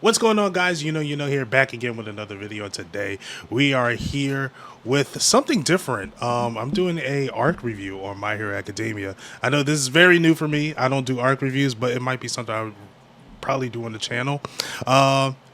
What's going on, guys? Here back again with another video. Today we are here with something different. I'm doing a arc review on My Hero Academia. I know this is very new for me. I don't do arc reviews, but it might be something I would probably do on the channel.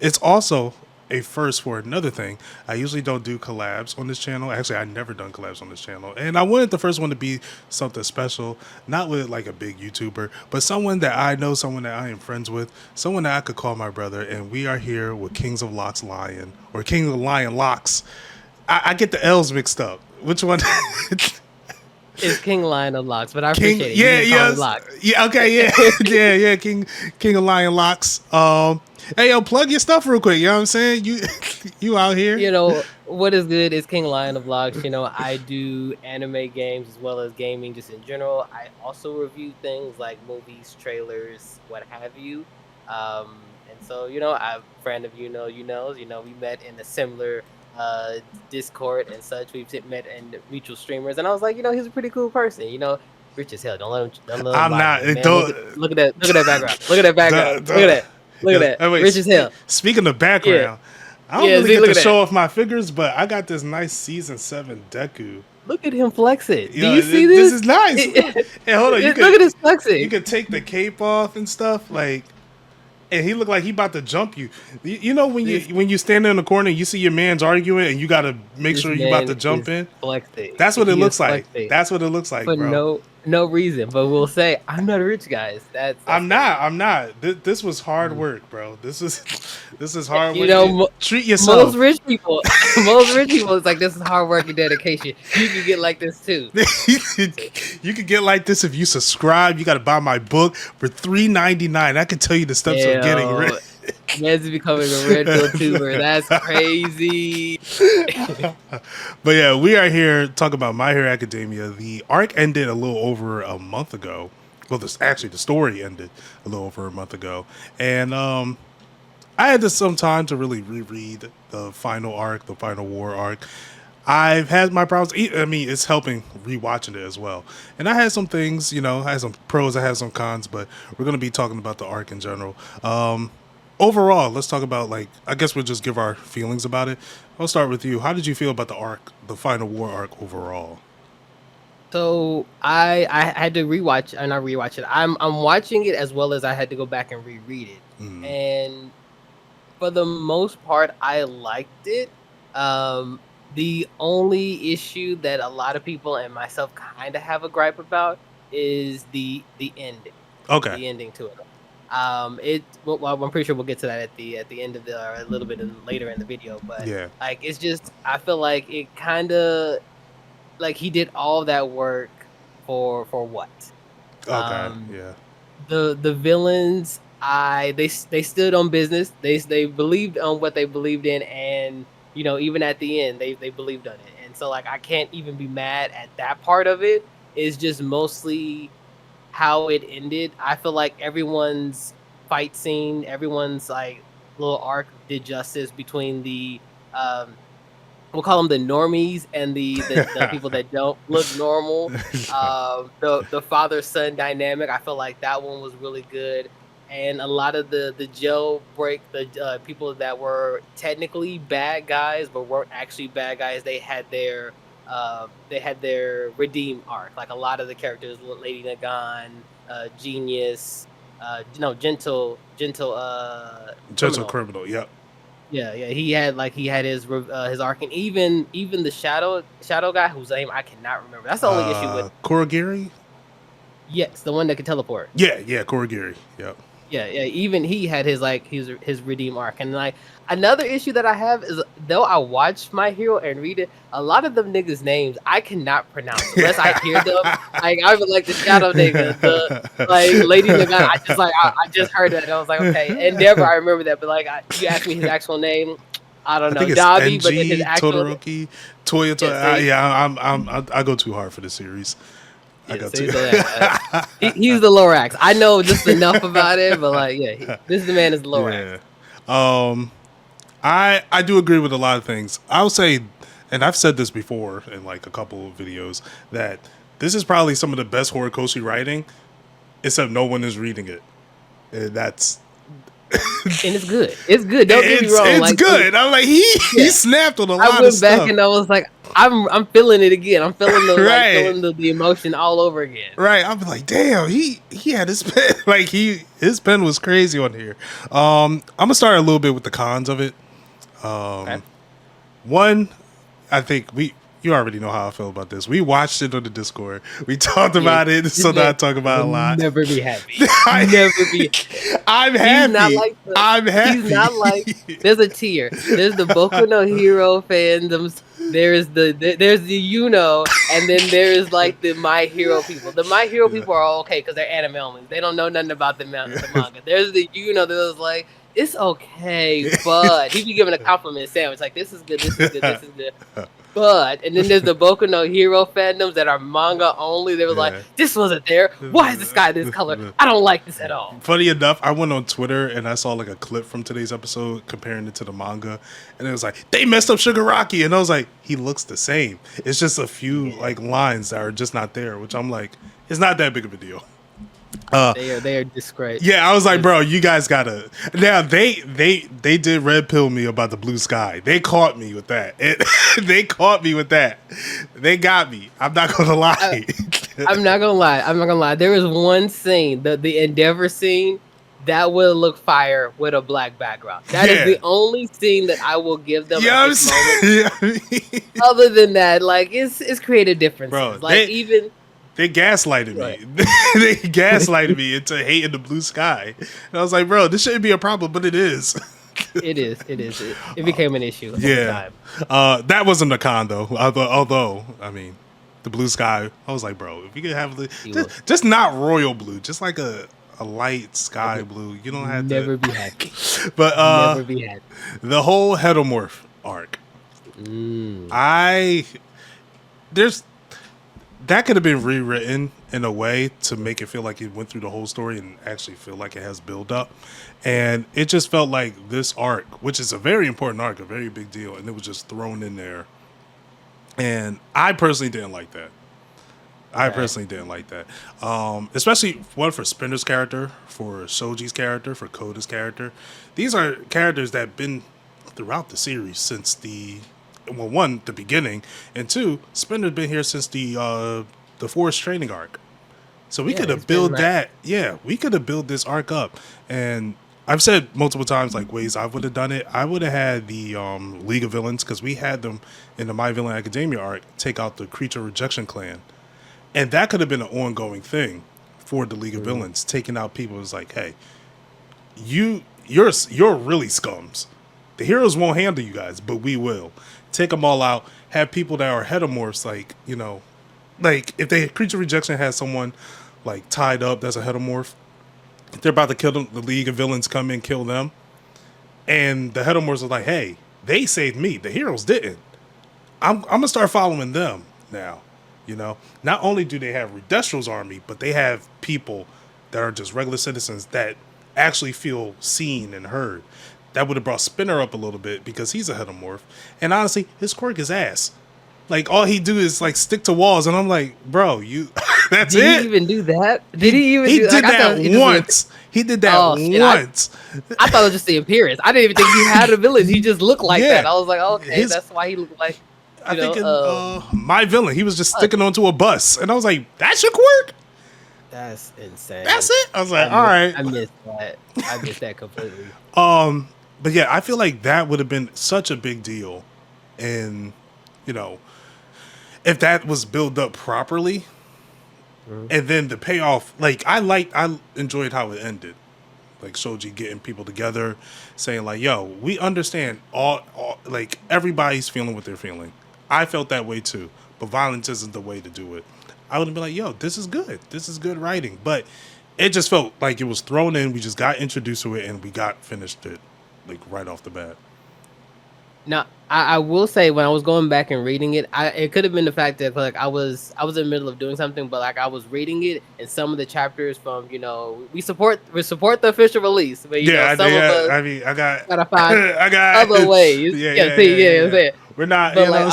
It's also a first for another thing. I usually don't do collabs on this channel. Actually, I never done collabs on this channel. And I wanted the first one to be something special, not with like a big YouTuber, but someone that I know, someone that I am friends with, someone that I could call my brother. And we are here with Kings of Locs Lion, or King of Lion Locks. I get the L's mixed up. Which one? It's KinglionofLocs, but I King, appreciate it. yeah, You can call me yes, Locks. yeah, okay, yeah, yeah, King of Lion Locks. Hey, yo, plug your stuff real quick. You know what I'm saying? You out here? You know, what is good is KinglionofLocs. You know, I do anime games as well as gaming just in general. I also review things like movies, trailers, what have you. And so, I'm a friend of we met in a similar Discord and such. We've met in mutual streamers, and I was like, he's a pretty cool person. Rich as hell. Don't let him I'm lie to not. you, man. Don't. Look at that. Look at that background. Look at that background. Look at that. Look at that. Wait, Rich as hell. speaking of Yeah. background, I don't Yeah. really See, get look to at that. show off my figures, but I got this nice season 7 Deku. Look at him flexing. Yo, Do you see this this? is nice. Hey, hold on. Look at his flexing. You could take the cape off and stuff, like, and he looked like he about to jump you. You know when you stand in the corner, and you see your man's arguing, and you got to make sure you about to jump in. Flexing. That's what it He looks is like. flexing. That's what it looks like, For bro. no reason. But we'll say I'm not rich, guys. That's I'm not. This was hard work, bro. This is hard work. Treat most yourself. rich people, it's like, this is hard work and dedication. You can get like this too. You could get like this if you subscribe. You got to buy my book for $3.99. I can tell you the steps of getting rich. Man's becoming a red pill tuber. That's crazy. But yeah, we are here talking about My Hero Academia. The arc ended a little over a month ago. Well, the story ended a little over a month ago, and I had some time to really reread the final arc, the final war arc. I've had my problems. I mean, it's helping rewatching it as well. And I had some things, I had some pros, I had some cons, but we're going to be talking about the arc in general. Overall, let's talk about, I guess we'll just give our feelings about it. I'll start with you. How did you feel about the arc, the final war arc overall? So I had to rewatch, and not rewatch it. I'm watching it as well as I had to go back and reread it. And for the most part, I liked it. The only issue that a lot of people and myself kind of have a gripe about is the ending. Okay. The ending to it. Well, I'm pretty sure we'll get to that at the end of a little bit later in the video. But yeah, it's just, I feel like it kind of, he did all that work for what? Okay. Yeah. The villains, they stood on business. They believed on what they believed in, and even at the end, they believed on it. And so I can't even be mad at that part of it. It's just mostly how it ended. I feel like everyone's fight scene, everyone's little arc did justice between the we'll call them the normies and the people that don't look normal. The father-son dynamic, I feel like that one was really good. And a lot of the jailbreak, the people that were technically bad guys but weren't actually bad guys, they had their redeem arc. Like a lot of the characters, Lady Nagan, Genius, Gentle Criminal. Yep. Yeah, he had his arc, and even the shadow guy whose name I cannot remember. That's the only issue with Kurogiri. Yes, the one that can teleport. Yeah, Kurogiri. Yep. Yeah. Even he had his redeem arc, and another issue that I have is, though I watched My Hero and read it, a lot of them niggas' names I cannot pronounce unless I hear them. I was like the shadow nigga, the Lady Nagan. I just heard that, and I was like, okay. Endeavor, I remember that, but you asked me his actual name, I don't know. Dabi, but then his actual Todoroki, Toya. Yeah, I go too hard for the series. He's the Lorax. I know just enough about it, but this man is the Lorax. Yeah. I do agree with a lot of things. I'll say, and I've said this before in a couple of videos, that this is probably some of the best Horikoshi writing, except no one is reading it. and it's good. It's good. Don't get me wrong. It's Like, good. I'm like he yeah, snapped on a I lot of went back stuff. and I was like, I'm feeling it again. I'm feeling the Right. feeling the emotion all over again. Right, I'm like, damn, he had his pen like his pen was crazy on here. I'm gonna start a little bit with the cons of it. Okay. One, I think you already know how I feel about this. We watched it on the Discord. We talked Yeah, about it, this so now I man talk about it a will lot. never be happy. Never be. I'm He's not happy. like I'm happy. he's not like. There's a tier. There's the Boku no Hero fandoms. There's there's the and then there's like the My Hero people. The My Hero Yeah. people are all okay because they're anime only. They don't know nothing about the manga. There's the that was like, it's okay, but he be giving a compliment sandwich like, this is good, this is good, this is good. But and then there's the Boku no Hero fandoms that are manga only. They were like, Yeah. this wasn't there. Why is the sky this color? I don't like this at all. Funny enough, I went on Twitter and I saw like a clip from today's episode comparing it to the manga, and it was like they messed up Shigaraki, and I was like, he looks the same. It's just a few like lines that are just not there, which I'm like, it's not that big of a deal. They are disgrace. Yeah, I was like, bro, you guys gotta. Now they did red pill me about the blue sky. They caught me with that. They caught me with that. They got me. I'm not gonna lie. I'm not gonna lie. There was one scene, the Endeavor scene, that will look fire with a black background. That is the only scene that I will give them Yeah, at this moment. Other than that, like it's creative differences. Bro, like they gaslighted me. They gaslighted me into hating the blue sky. And I was like, bro, this shouldn't be a problem, but it is. it is. It became an issue. Yeah. That wasn't a con though. Although, I mean, the blue sky, I was like, bro, if we could have just not royal blue, just like a light sky blue. You don't have never be happy. But never be happy. The whole Hedomorph arc. That could have been rewritten in a way to make it feel like it went through the whole story and actually feel like it has build up. And it just felt like this arc, which is a very important arc, a very big deal, and it was just thrown in there. And I personally didn't like that. Especially one for Spinner's character, for Shoji's character, for Koda's character. These are characters that have been throughout the series since the beginning, and two, Spinner's been here since the Forest training arc. So we could have built that. Yeah, we could have built this arc up. And I've said multiple times, like, ways I would have done it. I would have had the League of Villains, because we had them in the My Villain Academia arc, take out the Creature Rejection Clan. And that could have been an ongoing thing for the League of Villains, taking out people who's like, hey, you're really scums. The heroes won't handle you guys, but we will. Take them all out. Have people that are hedomorphs, like, you know, like if they Creature Rejection has someone like tied up that's a hedomorph, they're about to kill them. The League of Villains come in, kill them, and the hedomorphs are like, hey, they saved me. The heroes didn't. I'm gonna start following them now. You know, not only do they have Redestro's army, but they have people that are just regular citizens that actually feel seen and heard. That would have brought Spinner up a little bit because he's a hedomorph. And honestly, his quirk is ass. Like, all he do is like stick to walls, and I'm like, bro, you that's it. Did he even do that? Did he even He do did that once. He did that once. I thought it was just the appearance. I didn't even think he had abilities. He just looked like that. I was like, okay, that's why he looked like. I think in My Villain, he was just sticking onto a bus, and I was like, "That's your quirk? That's insane. That's it." I was like, "All right." I missed that. I missed that completely. But yeah, I feel like that would have been such a big deal, and you know, if that was built up properly, and then the payoff, like I enjoyed how it ended. Like Shoji getting people together, saying like, "Yo, we understand all like everybody's feeling what they're feeling." I felt that way too, but violence isn't the way to do it. I would have been like, "Yo, this is good. This is good writing," but it just felt like it was thrown in. We just got introduced to it, and we got finished it like right off the bat. Now, I will say, when I was going back and reading it, it could have been the fact that like I was in the middle of doing something, but like I was reading it, and some of the chapters from, you know, we support the official release, but you know, some of us, I mean, I gotta find other ways. Yeah. We're not. But like,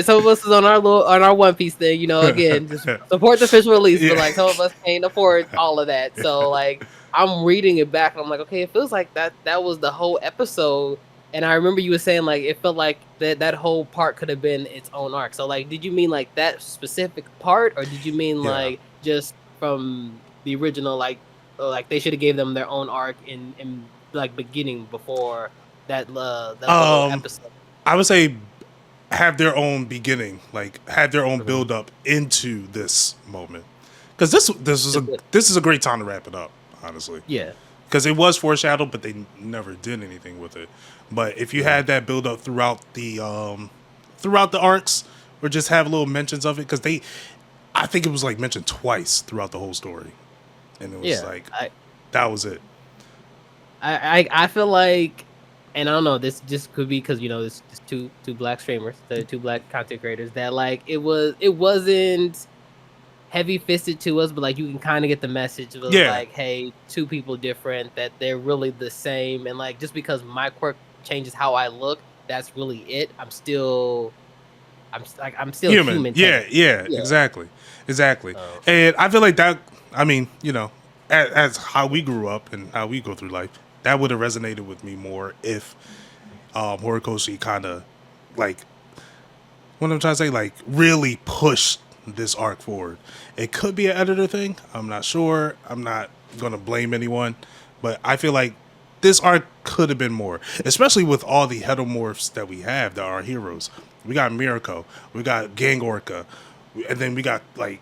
some of us is on our One Piece thing, you know. Again, just support the official release, but like some of us can't afford all of that. So like, I'm reading it back and I'm like, okay, it feels like that was the whole episode. And I remember you were saying like it felt like that whole part could have been its own arc. So like, did you mean like that specific part, or did you mean Yeah. like just from the original, like they should have gave them their own arc in like beginning before that little Um, episode? I would say have their own beginning, like have their own Mhm. build up into this moment. Because this is a great time to wrap it up, honestly. Yeah. Because it was foreshadowed, but they never did anything with it. But if you Mhm. had that build up throughout the arcs, or just have little mentions of it, because I think it was like mentioned twice throughout the whole story, and it was Yeah. like I that was it. I feel like, and I don't know, this just could be because it's two black streamers, the two black content creators that like it wasn't heavy fisted to us, but like you can kind of get the message. It was Yeah, like, hey, two people different, that they're really the same, and like just because my quirk changes how I look, that's really it. I'm still human. human Yeah, technically. yeah, Yeah. exactly. Um, And I feel like that. I mean, as how we grew up and how we go through life, that would have resonated with me more if Horikoshi kind of like what I'm trying to say, like really pushed this arc forward. It could be an editor thing. I'm not sure. I'm not gonna blame anyone, but I feel like this arc could have been more, especially with all the heteromorphs that we have that are heroes. We got Mirako, we got Gang Orca, and then we got like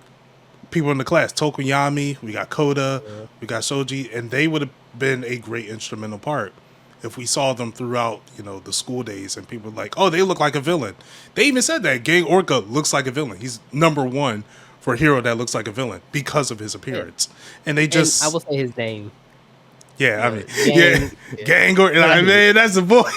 people in the class, Tokuyami, we got Koda, uh, we got Shoji, and they would have been a great instrumental part if we saw them throughout, the school days, and people were like, oh, they look like a villain. They even said that Gang Orca looks like a villain. He's number one for a hero that looks like a villain because of his yeah. appearance. And they And I just, will say his name, yeah, I mean, yeah, Gang. Yeah. Gang Orca, Yeah, like, man, that's the boy.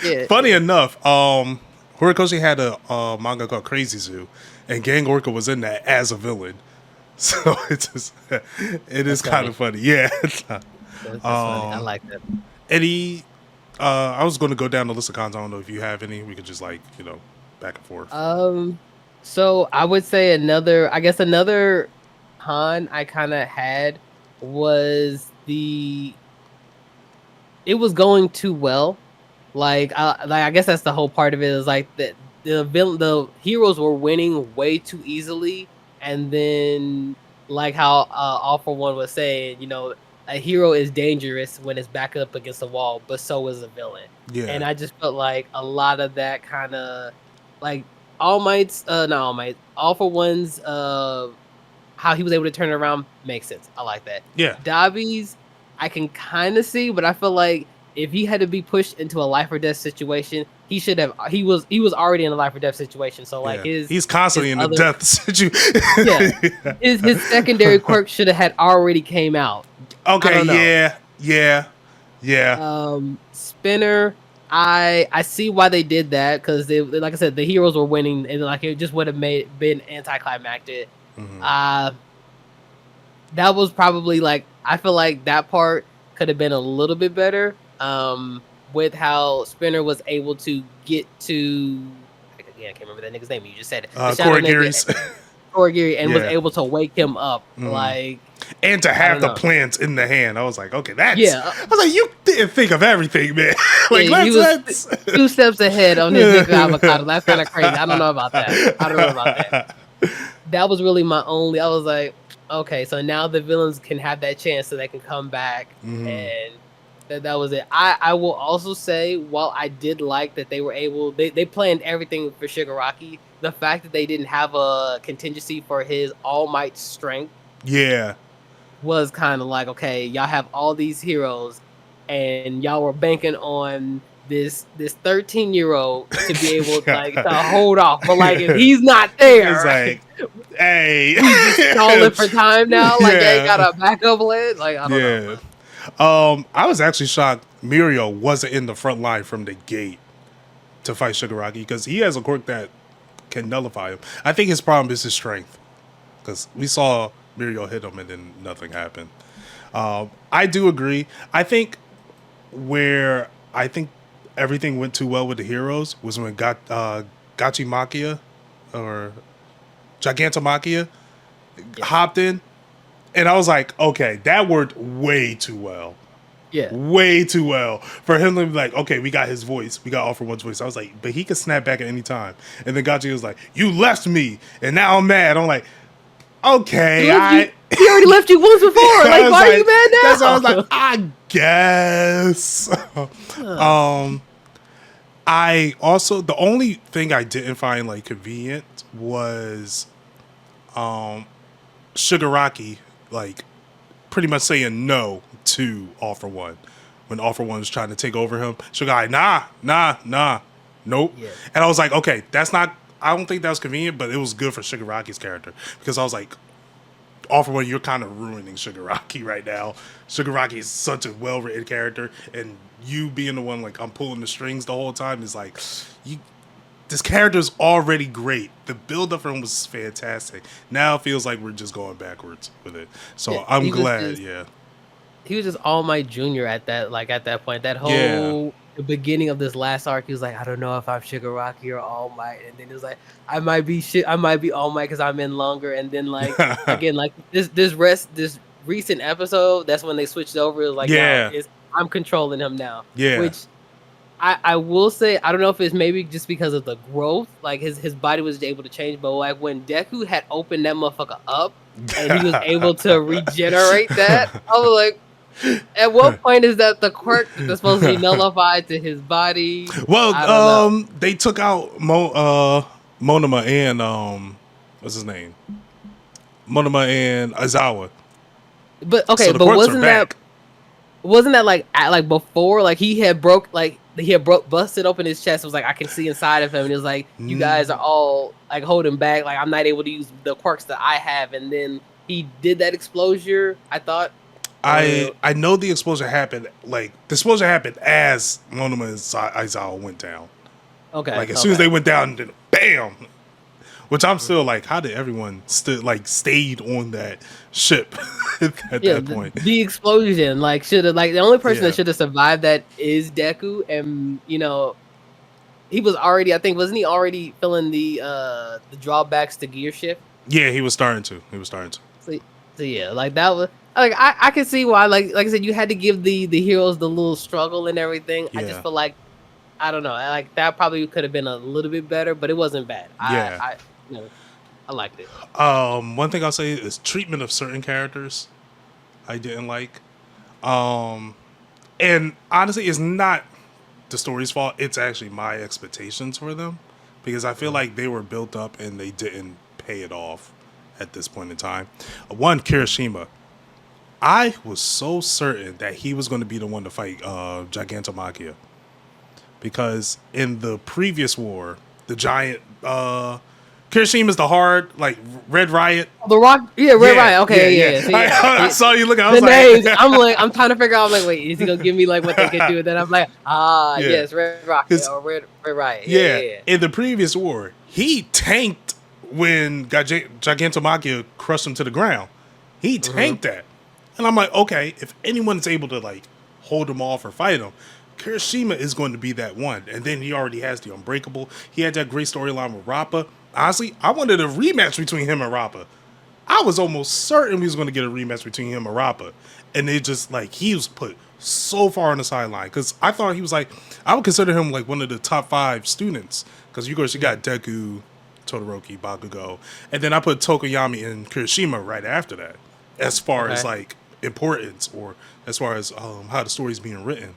yeah, Funny enough, Horikoshi had a manga called Crazy Zoo, and Gang Orca was in that as a villain. So it's just, it is that's kind funny. of funny. Yeah. That's funny. I like that. Any, I was going to go down the list of cons. I don't know if you have any. We could just like, back and forth. So I would say another con I kind of had was it was going too well. I guess that's the whole part of it, is like the heroes were winning way too easily, and then like how All For One was saying, a hero is dangerous when it's back up against the wall, but so is a villain. Yeah. And I just felt like a lot of that kind of like All Might's not All Might, All For One's how he was able to turn it around makes sense. I like that. Yeah. Dobby's I can kind of see, but I feel like if he had to be pushed into a life or death situation, he was already in a life or death situation. So like Yeah. He's constantly in the other death situation. yeah, Yeah. his secondary quirk should have had already came out. I Okay. don't know. Yeah. Yeah. Yeah. Spinner, I see why they did that, because they, like I said, the heroes were winning, and like it just would have been anticlimactic. Uh that was probably like, I feel like that part could have been a little bit better. With how Spinner was able to get to, again, I can't remember that nigga's name. You just said it. The shadow Corey nigga, Geary's. Torgiri, and was Yeah. able to wake him up. Like, And to I have don't the know. plants in the hand, I was like, okay, that's. Yeah. I was like, you didn't think of everything, man. Like, Yeah, he was let's. 2 steps ahead on his nigga avocado. That's kind of crazy. I don't know about that. I don't know about that. That was really my only. I was like, okay, so now the villains can have that chance, so they can come back, and that was it. I will also say, while I did like that they were able, they planned everything for Shigaraki. The fact that they didn't have a contingency for his All Might strength Yeah. was kind of like, okay, y'all have all these heroes, and y'all were banking on this 13-year-old to be able to hold off. But like, if he's not there, It's like, hey. we just stalling for time now. Like, Yeah. ain't got a backup plan. Like, I don't know. I was actually shocked Mirio wasn't in the front line from the gate to fight Shigaraki, because he has a quirk that can nullify him. I think his problem is his strength, because we saw Mirio hit him and then nothing happened. I do agree. I think everything went too well with the heroes was when Gachimakia or Gigantomachia hopped in, And I was like, okay, that worked way too well. Yeah. Way too well for him to be like, okay, we got his voice, we got All For One's voice. I was like, but he could snap back at any time. And then Gachi was like, you left me, and now I'm mad. I'm like, okay, he already left you once before. Like, why are you mad now? That's why I was like, I guess. I also, the only thing I didn't find like convenient was Shigaraki like pretty much saying no to All For One when All For One was trying to take over him. Shigaraki, nah, nope. Yeah. And I was like, okay, that's not. I don't think that was convenient, but it was good for Shigaraki's character because I was like, All For One, you're kind of ruining Shigaraki right now. Shigaraki is such a well-written character, and you being the one like I'm pulling the strings the whole time is like, you. This character's already great. The build-up for him was fantastic. Now it feels like we're just going backwards with it. So yeah, I'm glad. He was just All Might Junior at that point. That whole the beginning of this last arc, he was like, I don't know if I'm Shigaraki or All Might, and then he was like, I might be All Might because I'm in longer. And then like again, like this recent episode, that's when they switched over. It was like, no, I'm controlling him now. Yeah, which I will say, I don't know if it's maybe just because of the growth, like his body was able to change, but like when Deku had opened that motherfucker up and he was able to regenerate that, I was like, at what point is that the quirk that's supposed to be nullified to his body? Well, they took out Monoma and what's his name? Monoma and Aizawa. But okay, so but wasn't that like before, like he had busted open his chest, it was like I can see inside of him, and it was like, you guys are all like holding back, like I'm not able to use the quirks that I have, and then he did that explosion. I thought I know the explosion happened. Like the explosion happened as Monoma and Aizawa went down. Okay, like as soon as they went down, then bam. Which I'm still like, how did everyone stayed on that ship at that point? The explosion, like should have the only person that should have survived that is Deku, and you know, he was already, I think, wasn't he already feeling the drawbacks to gear shift? Yeah, he was starting to. So yeah, like that was like I can see why, like I said, you had to give the heroes the little struggle and everything. I just feel like, I don't know, like that probably could have been a little bit better, but it wasn't bad. I liked it. One thing I'll say is treatment of certain characters I didn't like. And honestly, it's not the story's fault. It's actually my expectations for them, because I feel like they were built up and they didn't pay it off at this point in time. One, Kirishima. I was so certain that he was going to be the one to fight Gigantomachia, because in the previous war, the giant Kirishima's the hard, like Red Riot. The Rock, Red Riot. Okay, yeah. I saw you looking. I was the names. I'm trying to figure out. I'm like, wait, is he gonna give me like what they can do? And then I'm like, yes, Red Rock or Red Riot. Yeah. In the previous war, he tanked when Gigantomachia crushed him to the ground. He tanked that, and I'm like, okay, if anyone's able to like hold him off or fight him, Kirishima is going to be that one. And then he already has the Unbreakable. He had that great storyline with Rappa. Honestly, I wanted a rematch between him and Rappa. I was almost certain we was going to get a rematch between him and Rappa. And it just, like, he was put so far on the sideline. Because I thought he was, like, I would consider him, like, one of the top 5 students. Because, you got Deku, Todoroki, Bakugo. And then I put Tokoyami and Kirishima right after that. As far as, like, importance, or as far as how the story's being written.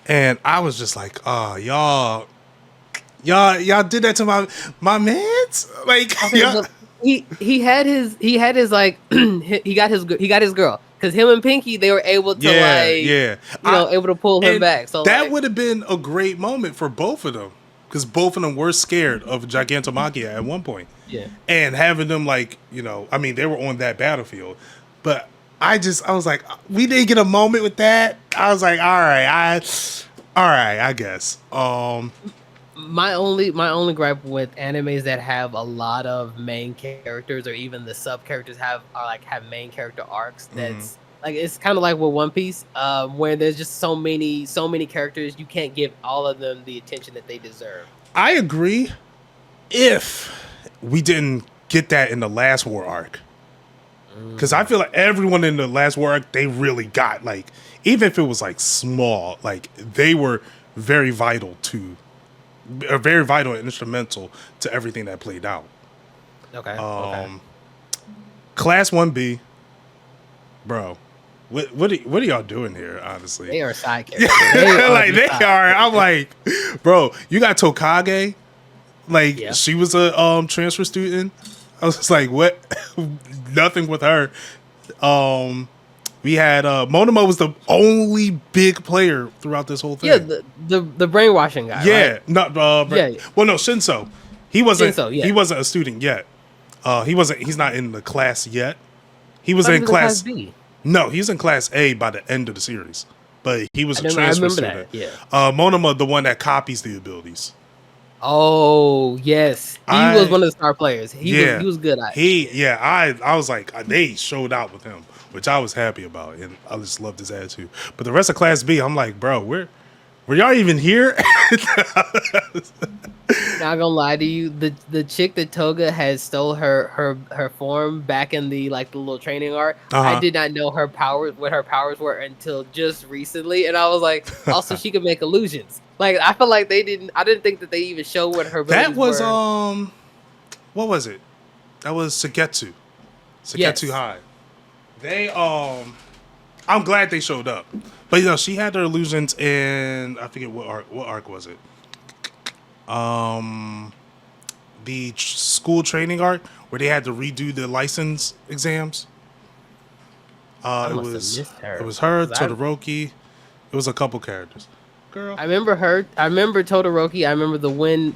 And I was just like, y'all did that to my mans. Like, he had his like he got his girl, because him and Pinky, they were able to able to pull him back. So that would have been a great moment for both of them, because both of them were scared of Gigantomachia at one point. Yeah, and having them like, I mean, they were on that battlefield, but I was like, we didn't get a moment with that. I was like, all right, I guess. My only gripe with animes that have a lot of main characters, or even the sub characters have main character arcs. That's like, it's kind of like with One Piece, where there's just so many characters, you can't give all of them the attention that they deserve. I agree. If we didn't get that in the last war arc, Because I feel like everyone in the last war arc, they really got like, even if it was like small, like they were very vital to, very vital and instrumental to everything that played out. Okay. Okay. Class 1B, bro. What are y'all doing here? Honestly, They are side characters. They are. I'm like, bro, you got Tokage. Like she was a transfer student. I was just like, what? Nothing with her. We had Monoma was the only big player throughout this whole thing. Yeah, the brainwashing guy. Yeah, right? not yeah. Well, no, Shinso. He wasn't. Shinso, yeah. He wasn't a student yet. He wasn't. He's not in the class yet. He was in class B. No, he's in class A by the end of the series, but he was a transfer student. That, yeah. Monoma, the one that copies the abilities. Oh yes, he was one of the star players. He was good at it. I was like, they showed out with him, which I was happy about, and I just loved his attitude. But the rest of Class B, I'm like, bro, were y'all even here? Not gonna lie to you, the chick that Toga had stole her form back in the the little training arc. I did not know what her powers were until just recently, and I was like, also she could make illusions. Like I feel like I didn't think that they even showed what her abilities were. What was it? That was Sugetsu. Sugetsu High. They I'm glad they showed up. But she had her illusions in, I forget what arc was it? The school training arc where they had to redo the license exams. It was her, Todoroki. It was a couple characters. Girl, I remember her. I remember Todoroki. I remember the wind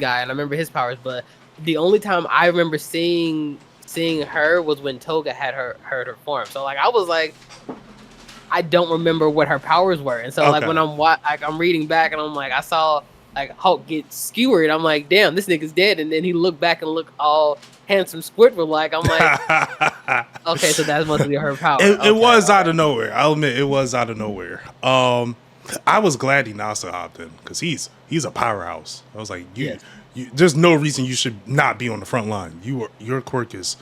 guy, and I remember his powers. But the only time I remember seeing her was when Toga had her form. So I was like, I don't remember what her powers were. And so when I'm reading back, and I'm like, I saw Hulk get skewered. I'm like, damn, this nigga's dead. And then he looked back and looked all handsome Squidward like. I'm like, okay, so that must be her power. It was out of nowhere. I'll admit it was out of nowhere. I was glad Inasa hopped in because he's a powerhouse. I was like, you, there's no reason you should not be on the front line. Your quirk is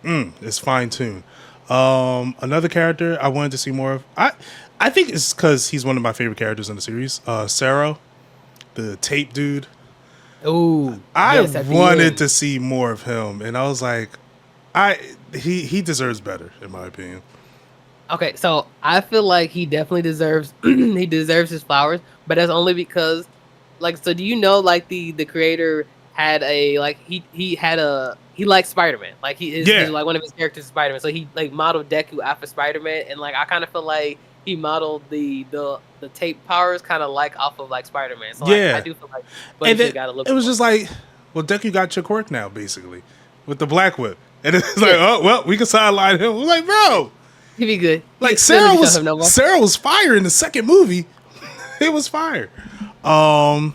fine tuned. Another character I wanted to see more of. I think it's because he's one of my favorite characters in the series. Sero, the tape dude. Oh, I wanted to see more of him, and I was like, he deserves better in my opinion. Okay, so I feel like he definitely deserves his flowers, but that's only because so do you know the creator had he likes Spider-Man. He's one of his characters is Spider-Man. So he modeled Deku after Spider-Man, and I kind of feel like he modeled the tape powers kind of off of Spider-Man. So I do feel like it was just like, well, Deku got your quirk now basically with the Black Whip. And it's like, oh well, we can sideline him. I'm like, bro, he'd be good. Sarah was fire in the second movie. It was fire. I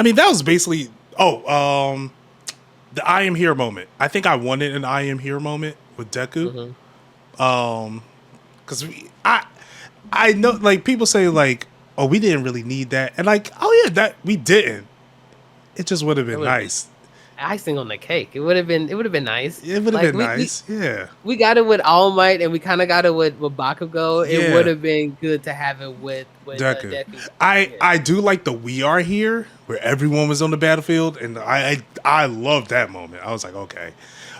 mean, that was basically the I am here moment. I think I wanted an I am here moment with Deku. Because I know people say oh, we didn't really need that, and oh yeah, that we didn't. It just would have been nice. Icing on the cake. It would have been nice. It would have been nice. Yeah. We got it with All Might, and we kind of got it with Bakugo. It would have been good to have it with Deku. I do like the We Are Here where everyone was on the battlefield, and I loved that moment. I was like, okay,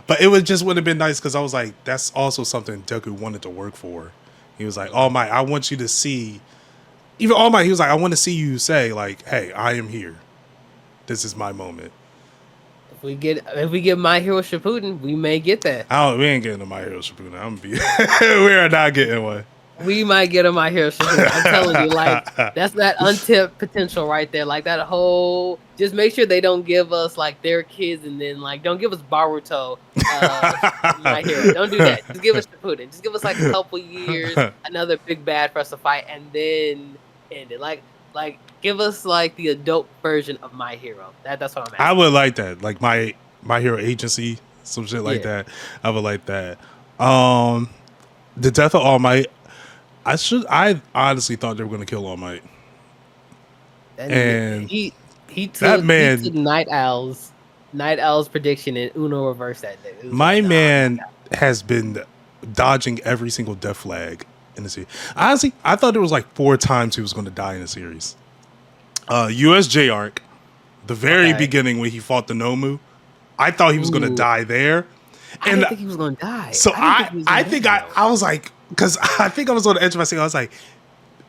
but it would have been nice because I was like, that's also something Deku wanted to work for. He was like, All Might, I want you to see. Even All Might, he was like, I want to see you say hey, I am here. This is my moment. If we get My Hero Shippuden, we may get that. We ain't getting a My Hero Shippuden. We are not getting one. We might get a My Hero Shippuden. I'm telling you, that's that untapped potential right there. That whole, just make sure they don't give us their kids, and then don't give us Baruto, My Hero. Don't do that. Just give us Shippuden. Just give us a couple years, another big bad for us to fight, and then end it. Give us the adult version of My Hero. That's what I'm asking. I would like that. My Hero Agency, some shit like that. I would like that. The death of All Might. I honestly thought they were gonna kill All Might. And he took Night Owl's Night Owl's prediction and Uno reversed that. It was My like, nah, man has been dodging every single death flag in the series. Honestly, I thought there was like 4 times he was going to die in the series. USJ arc, the very okay. beginning when he fought the Nomu, I thought he was going to Ooh. die there. I didn't think he was gonna die. So I was like, because I think I was on the edge of my seat. I was like,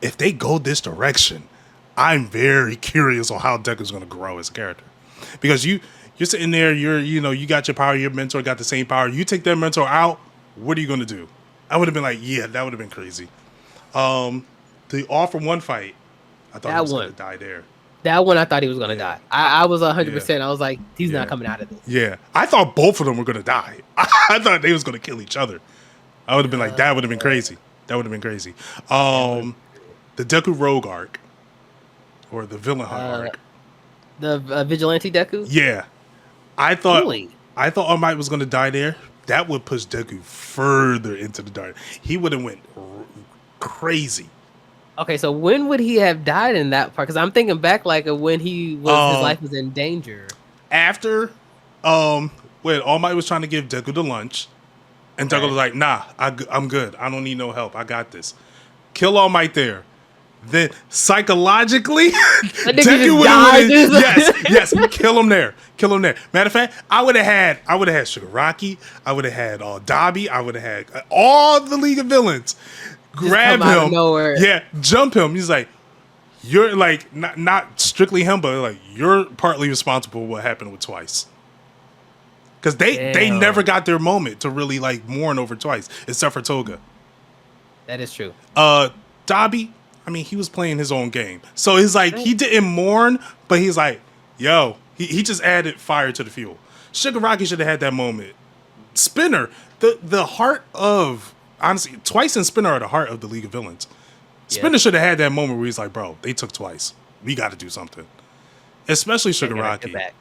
if they go this direction, I'm very curious on how Deku's going to grow as a character, because you're sitting there, you got your power, your mentor got the same power. You take that mentor out, what are you going to do? I would have been like, yeah, that would have been crazy. The All for One fight, I thought he was going to die there. That one, I thought he was gonna die. I was 100%. I was like, he's not coming out of this. Yeah, I thought both of them were gonna die. I thought they was gonna kill each other. I would have been like, that would have been crazy. That would have been crazy. The Deku Rogue arc, or the Villain Hunt arc, the Vigilante Deku. Yeah, I thought All Might was gonna die there. That would push Deku further into the dark. He would have went crazy. Okay, so when would he have died in that part? Because I'm thinking back, like when he was his life was in danger. After, when All Might was trying to give Deku the lunch, and Deku was like, "Nah, I'm good. I don't need no help. I got this." Kill All Might there. Then psychologically, Deku would have yes, kill him there. Matter of fact, I would have had Shigaraki. I would have had Dabi. I would have had all the League of Villains. Grab him, jump him. He's like, you're like not strictly him, but like you're partly responsible for what happened with Twice, because they never got their moment to really like mourn over Twice, except for Toga. That is true. Dabi, I mean, he was playing his own game, so he's like he didn't mourn, but he's like, yo, he just added fire to the fuel. Shigaraki should have had that moment. Spinner, the heart of. Honestly, Twice and Spinner are the heart of the League of Villains. Spinner should have had that moment where he's like, bro, they took Twice. We got to do something. Especially Shigaraki.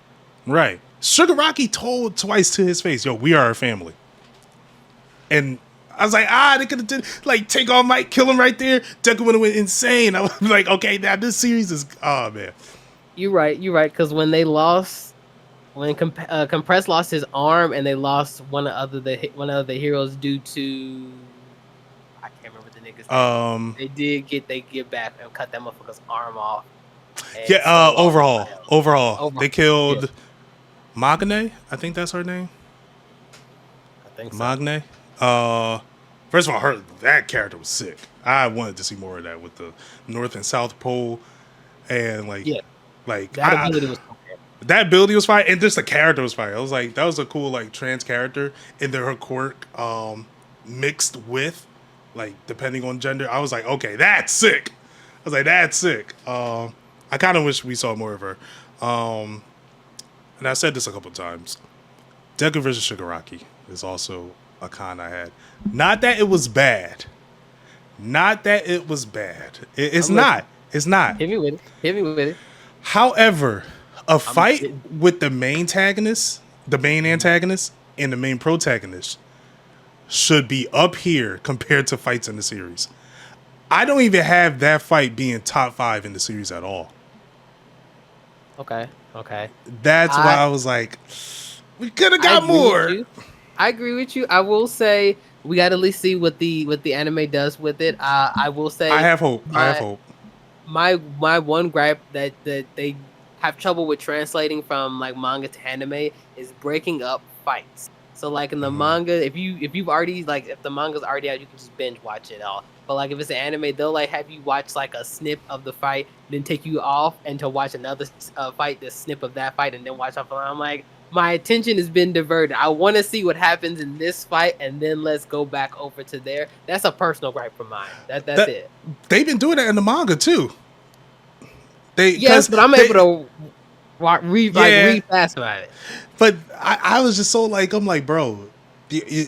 Right. Shigaraki told Twice to his face, yo, we are a family. And I was like, they could have did, like, take All Might, kill him right there. Deku would have went insane. I was like, okay, now this series is, oh, man. You're right, because when they lost, when Compress lost his arm and they lost one of the heroes due to, I can't remember the nigga's name. They get back and cut that motherfucker's arm off. Overall, they killed Magane. I think that's her name. I think so. Magane. First of all, that character was sick. I wanted to see more of that with the North and South Pole, and that ability was fine, and just the character was fine. I was like, that was a cool like trans character, and then her quirk mixed with like depending on gender. I was like, okay, that's sick. I kind of wish we saw more of her. And I said this a couple times. Deku versus Shigaraki is also a con I had. Not that it was bad. It's not. Hit me with it. However, a fight with the main antagonist, and the main protagonist should be up here compared to fights in the series. I don't even have that fight being top 5 in the series at all. Okay. That's why I was like, we could have got more. I agree with you. I will say we got to at least see what the anime does with it. I will say I have hope. My one gripe that they have trouble with translating from like manga to anime is breaking up fights. So like in the manga, if you've already like if the manga's already out, you can just binge watch it all. But like if it's an anime, they'll like have you watch like a snip of the fight, then take you off and to watch another fight, the snip of that fight, and then watch off. And I'm like, my attention has been diverted. I want to see what happens in this fight, and then let's go back over to there. That's a personal gripe of mine. That's it. They've been doing that in the manga too. But I'm able to read fast about it. But I was just so like, I'm like, bro,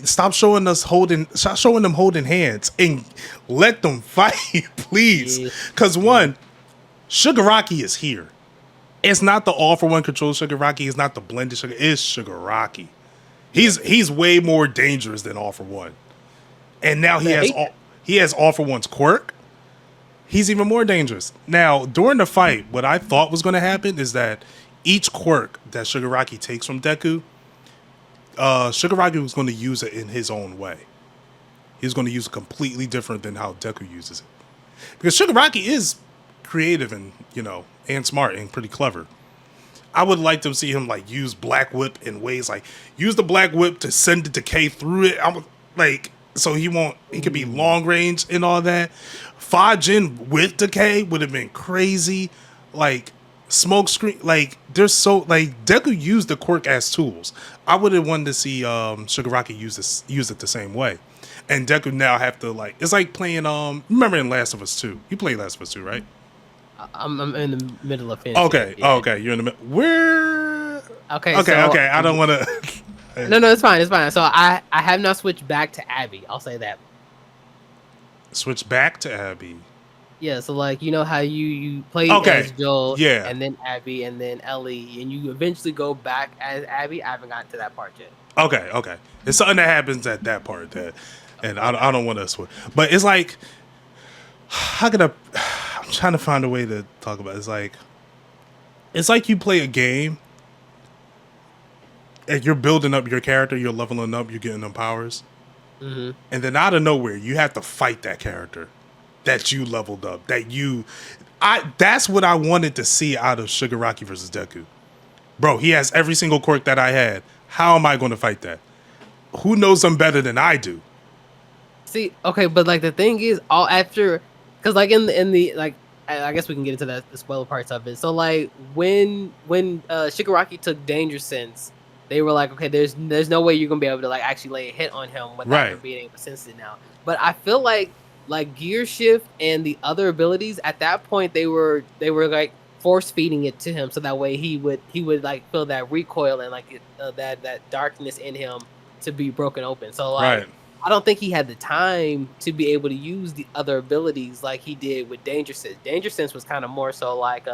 stop showing them holding hands and let them fight, please. Because one, Shigaraki is here. It's not the all for one control Shigaraki. It's not the blended Shigaraki. It's Shigaraki. He's way more dangerous than all for one. And now he has all for one's quirk. He's even more dangerous. Now, during the fight, what I thought was going to happen is that each quirk that Shigaraki takes from Deku, Shigaraki was going to use it in his own way. He's going to use it completely different than how Deku uses it. Because Shigaraki is creative and, and smart and pretty clever. I would like to see him like use Black Whip in ways like use the Black Whip to send the decay through it. I'm like, so he could be long range and all that. Fajin with decay would have been crazy. Like smoke screen, like Deku used the quirk as tools. I would have wanted to see Shigaraki use it the same way. And Deku now have to like, it's like playing remember in Last of Us 2. You played Last of Us 2, right? I'm in the middle of finishing. Okay, yeah. okay, you're in the middle. Where? Okay, okay. I don't want to. No, it's fine. So I have not switched back to Abby. I'll say that. Switch back to Abby. Yeah, so like how you play as Joel, yeah, and then Abby, and then Ellie, and you eventually go back as Abby. I haven't gotten to that part yet. Okay. It's something that happens at that part and I don't want to switch. But it's like, how could I'm trying to find a way to talk about it. It's like you play a game and you're building up your character, you're leveling up, you're getting them powers. Mm-hmm. And then out of nowhere, you have to fight that character that you leveled up. That's what I wanted to see out of Shigaraki versus Deku. Bro, he has every single quirk that I had. How am I going to fight that? Who knows him better than I do? See, okay, but like the thing is, all after, because like in the like, I guess we can get into the spoiler parts of it. So like when Shigaraki took Danger Sense, they were like, okay, there's no way you're gonna be able to like actually lay a hit on him without him being able to sense it now. But I feel like Gear Shift and the other abilities at that point they were like force feeding it to him so that way he would like feel that recoil and like that darkness in him to be broken open. So like I don't think he had the time to be able to use the other abilities like he did with Danger Sense. Danger Sense was kind of more so like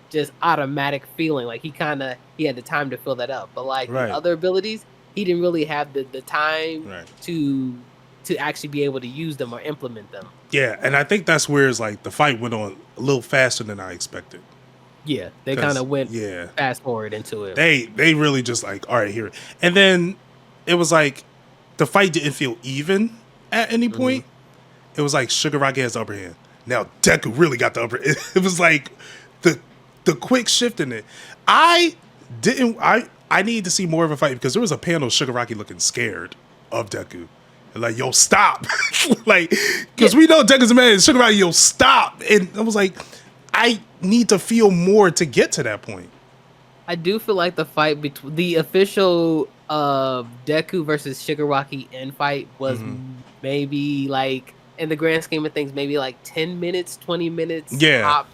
just automatic feeling. Like he had the time to fill that up. But like the other abilities, he didn't really have the time to actually be able to use them or implement them. Yeah, and I think that's where it's like the fight went on a little faster than I expected. Yeah, they kind of went fast forward into it. They really just like, all right, here. And then it was like the fight didn't feel even at any point. It was like Shigaraki has the upper hand. Now Deku really got the upper hand. It was like the quick shift in it. I needed to see more of a fight because there was a panel of Shigaraki looking scared of Deku. Like, yo, stop. Like, because we know Deku's a man. Shigaraki, yo, stop. And I was like, I need to feel more to get to that point. I do feel like the fight between the official Deku versus Shigaraki end fight was maybe like, in the grand scheme of things, maybe like 10 minutes, 20 minutes. Yeah.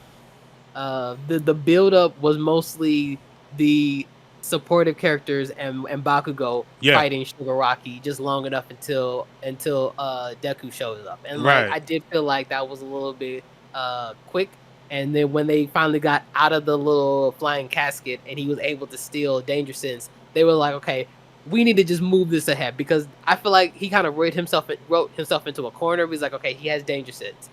The build up was mostly the supportive characters and Bakugo fighting Shigaraki just long enough until Deku shows up. And like, I did feel like that was a little bit quick. And then when they finally got out of the little flying casket and he was able to steal Danger Sense, they were like, okay, we need to just move this ahead, because I feel like he kind of wrote himself into a corner. He's like, okay, he has Danger Sense.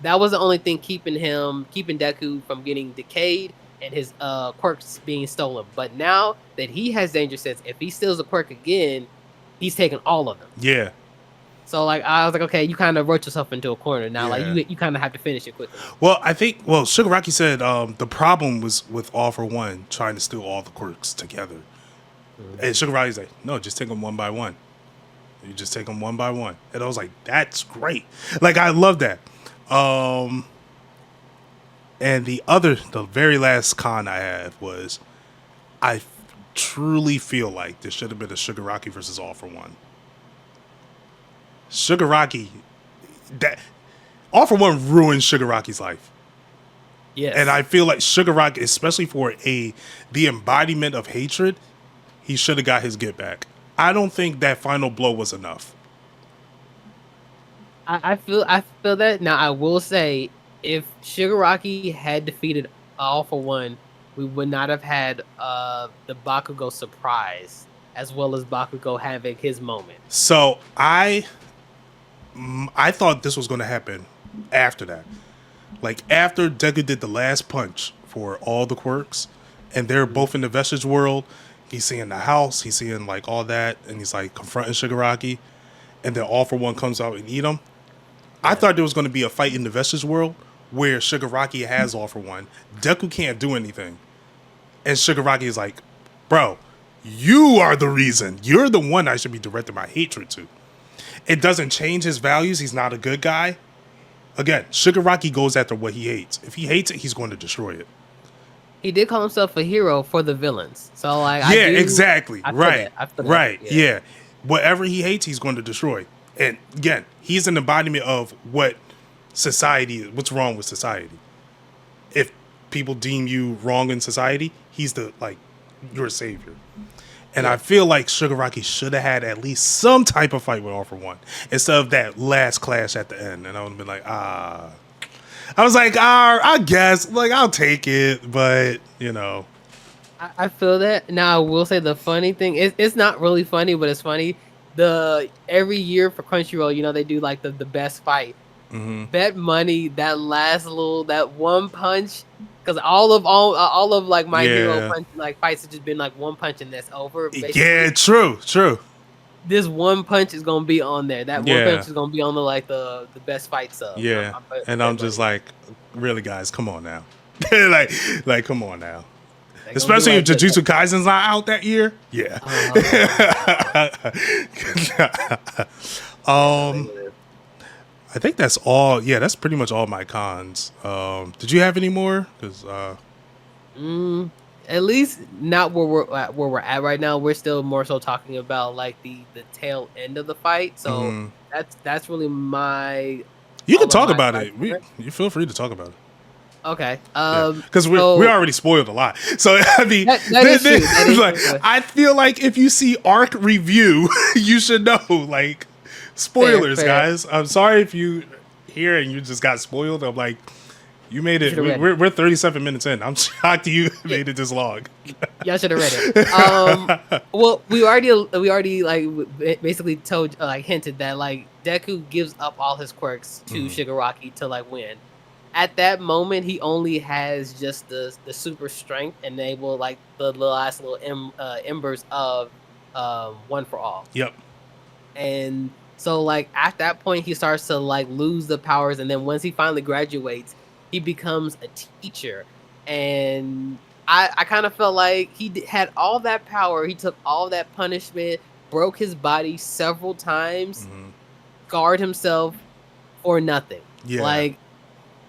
That was the only thing keeping Deku from getting decayed and his quirks being stolen. But now that he has Danger Sense, if he steals a quirk again, he's taking all of them. Yeah. So like I was like, okay, you kind of wrote yourself into a corner now. Like you kind of have to finish it quickly. Well, I think Shigaraki said the problem was with All For One trying to steal all the quirks together. And Shigaraki's like, no, just take them one by one. You just take them one by one. And I was like, that's great. Like, I love that. And the very last con I had was, I truly feel like this should have been a Shigaraki versus All For One. Shigaraki, that All For One ruined Shigaraki's life. Yes. And I feel like Shigaraki, especially for the embodiment of hatred, he should have got his get back. I don't think that final blow was enough. I feel that. Now I will say, if Shigaraki had defeated All For One, we would not have had the Bakugo surprise, as well as Bakugo having his moment. So I thought this was going to happen after that. Like, after Deku did the last punch for all the quirks, and they're both in the vestige world. He's seeing the house, he's seeing like all that, and he's like confronting Shigaraki, and then All for One comes out and eat him. I thought there was going to be a fight in the vestige world where Shigaraki has All for One. Deku can't do anything, and Shigaraki is like, "Bro, you are the reason. You're the one I should be directing my hatred to." It doesn't change his values. He's not a good guy. Again, Shigaraki goes after what he hates. If he hates it, he's going to destroy it. He did call himself a hero for the villains. So like, Yeah, exactly. Right. Right. Yeah. Yeah. Whatever he hates, he's going to destroy. And again, he's an embodiment of what society, what's wrong with society. If people deem you wrong in society, he's the, like, your savior. And I feel like Shigaraki should have had at least some type of fight with All for One instead of that last clash at the end. And I would have been like, I was like, I guess, like, I'll take it, but, you know. I feel that. Now, I will say the funny thing is, it's not really funny, but it's funny. Every year for Crunchyroll, you know, they do like the best fight. Bet money that that one punch, because all of like My Hero punch like fights have just been like one punch and that's over. Basically. Yeah, true. This one punch is gonna be on there. That one punch is gonna be on the best fight sub. Yeah, I'm just like, really, guys, come on now, like come on now. Especially if Jujutsu Kaisen's not out that year. Yeah. I think that's all. Yeah, that's pretty much all my cons. Did you have any more? Because at least not where we're at right now. We're still more so talking about like the tail end of the fight. So that's really my. You can talk about it. You feel free to talk about it. Okay. Because we already spoiled a lot. So I mean, that is true. Like, I feel like if you see Arc review, you should know. Like, spoilers, fair. Guys. I'm sorry if you hear and you just got spoiled. I'm like, you made it. We're 37 minutes in. I'm shocked you made it this long. Y'all should have read it. Well, we already like basically told hinted that like Deku gives up all his quirks to Shigaraki to like win. At that moment, he only has just the super strength and able like the last little embers of One for All. Yep. And so like at that point, he starts to like lose the powers, and then once he finally graduates, he becomes a teacher. And I kind of felt like he had all that power. He took all that punishment, broke his body several times, scarred himself for nothing. Yeah. Like.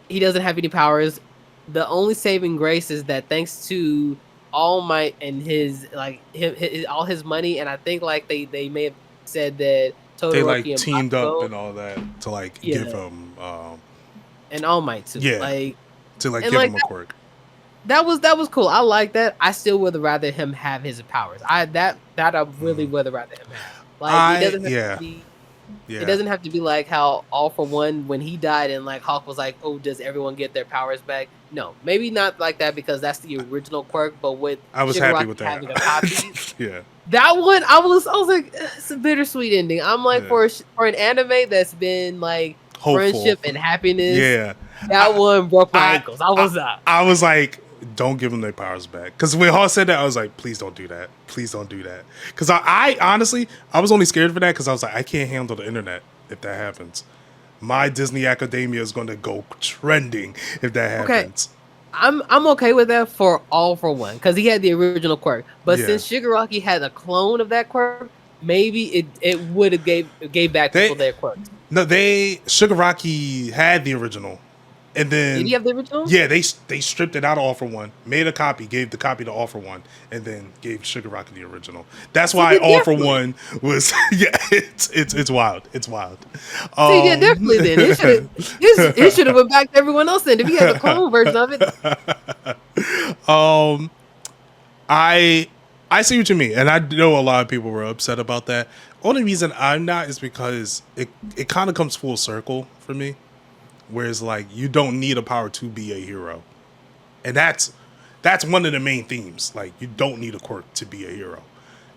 He doesn't have any powers. The only saving grace is that thanks to All Might and his all his money, and I think like they may have said that Todoroki they like and teamed Bakugo, up and all that to like give him and All Might too. Yeah, like to like give him a quirk. That was cool. I like that. I still would rather him have his powers. I really would rather him have. Like he doesn't have to be. Yeah. It doesn't have to be like how All for One, when he died and like Hawk was like, oh, does everyone get their powers back? No, maybe not like that because that's the original quirk. But with I was Shigaraki happy with that. Having a copy, yeah, that one I was like, it's a bittersweet ending. I'm like for an anime that's been like hopeful. Friendship and happiness. Yeah, that one broke my ankles. I was like, don't give them their powers back. Because when Hawk said that, I was like, please don't do that. Please don't do that. Because I honestly, I was only scared for that because I was like, I can't handle the internet if that happens. My Disney Academia is going to go trending if that happens. I'm okay with that for All for One because he had the original quirk. But since Shigaraki had a clone of that quirk, maybe it would have gave back people their quirks. No, Shigaraki had the original. And then did he have the original? Yeah, they stripped it out of All for One, made a copy, gave the copy to All for One, and then gave Shigaraki the original. That's why All for One was it's wild. It's wild. Definitely then. It should have went back to everyone else then if he had a clone version of it. I see what you mean, and I know a lot of people were upset about that. Only reason I'm not is because it kind of comes full circle for me. Whereas, like, you don't need a power to be a hero. And that's one of the main themes. Like, you don't need a quirk to be a hero.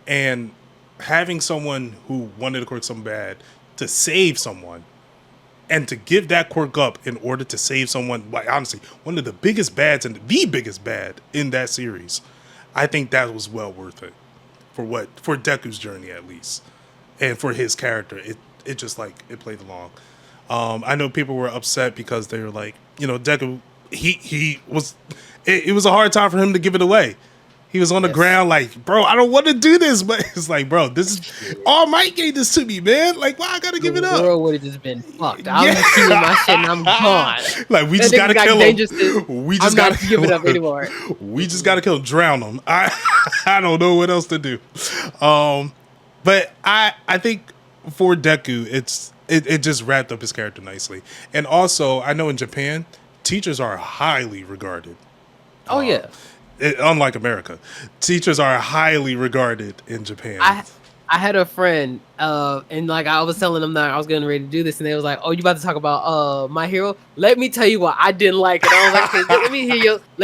And having someone who wanted a quirk so bad to save someone and to give that quirk up in order to save someone, like, honestly, one of the biggest bads and the biggest bad in that series I think that was well worth it for Deku's journey at least, and for his character. It just like it played along. I know people were upset because they were like, you know, Deku, he was, it was a hard time for him to give it away. He was on the ground like, bro, I don't want to do this, but it's like, bro, this is All Might gave this to me, man. Like, why I gotta give it up? The world would have just been fucked. I'm just shooting my shit and I'm gone. Like, we just gotta kill him. We just gotta give it up anymore. We just gotta kill him, drown him. I don't know what else to do. But I think for Deku, it just wrapped up his character nicely. And also, I know in Japan, teachers are highly regarded. Oh yeah. Unlike America, teachers are highly regarded in Japan. I had a friend, and like I was telling them that I was getting ready to do this, and they was like, "Oh, you about to talk about My Hero? Let me tell you why I didn't like it." I was like, okay, let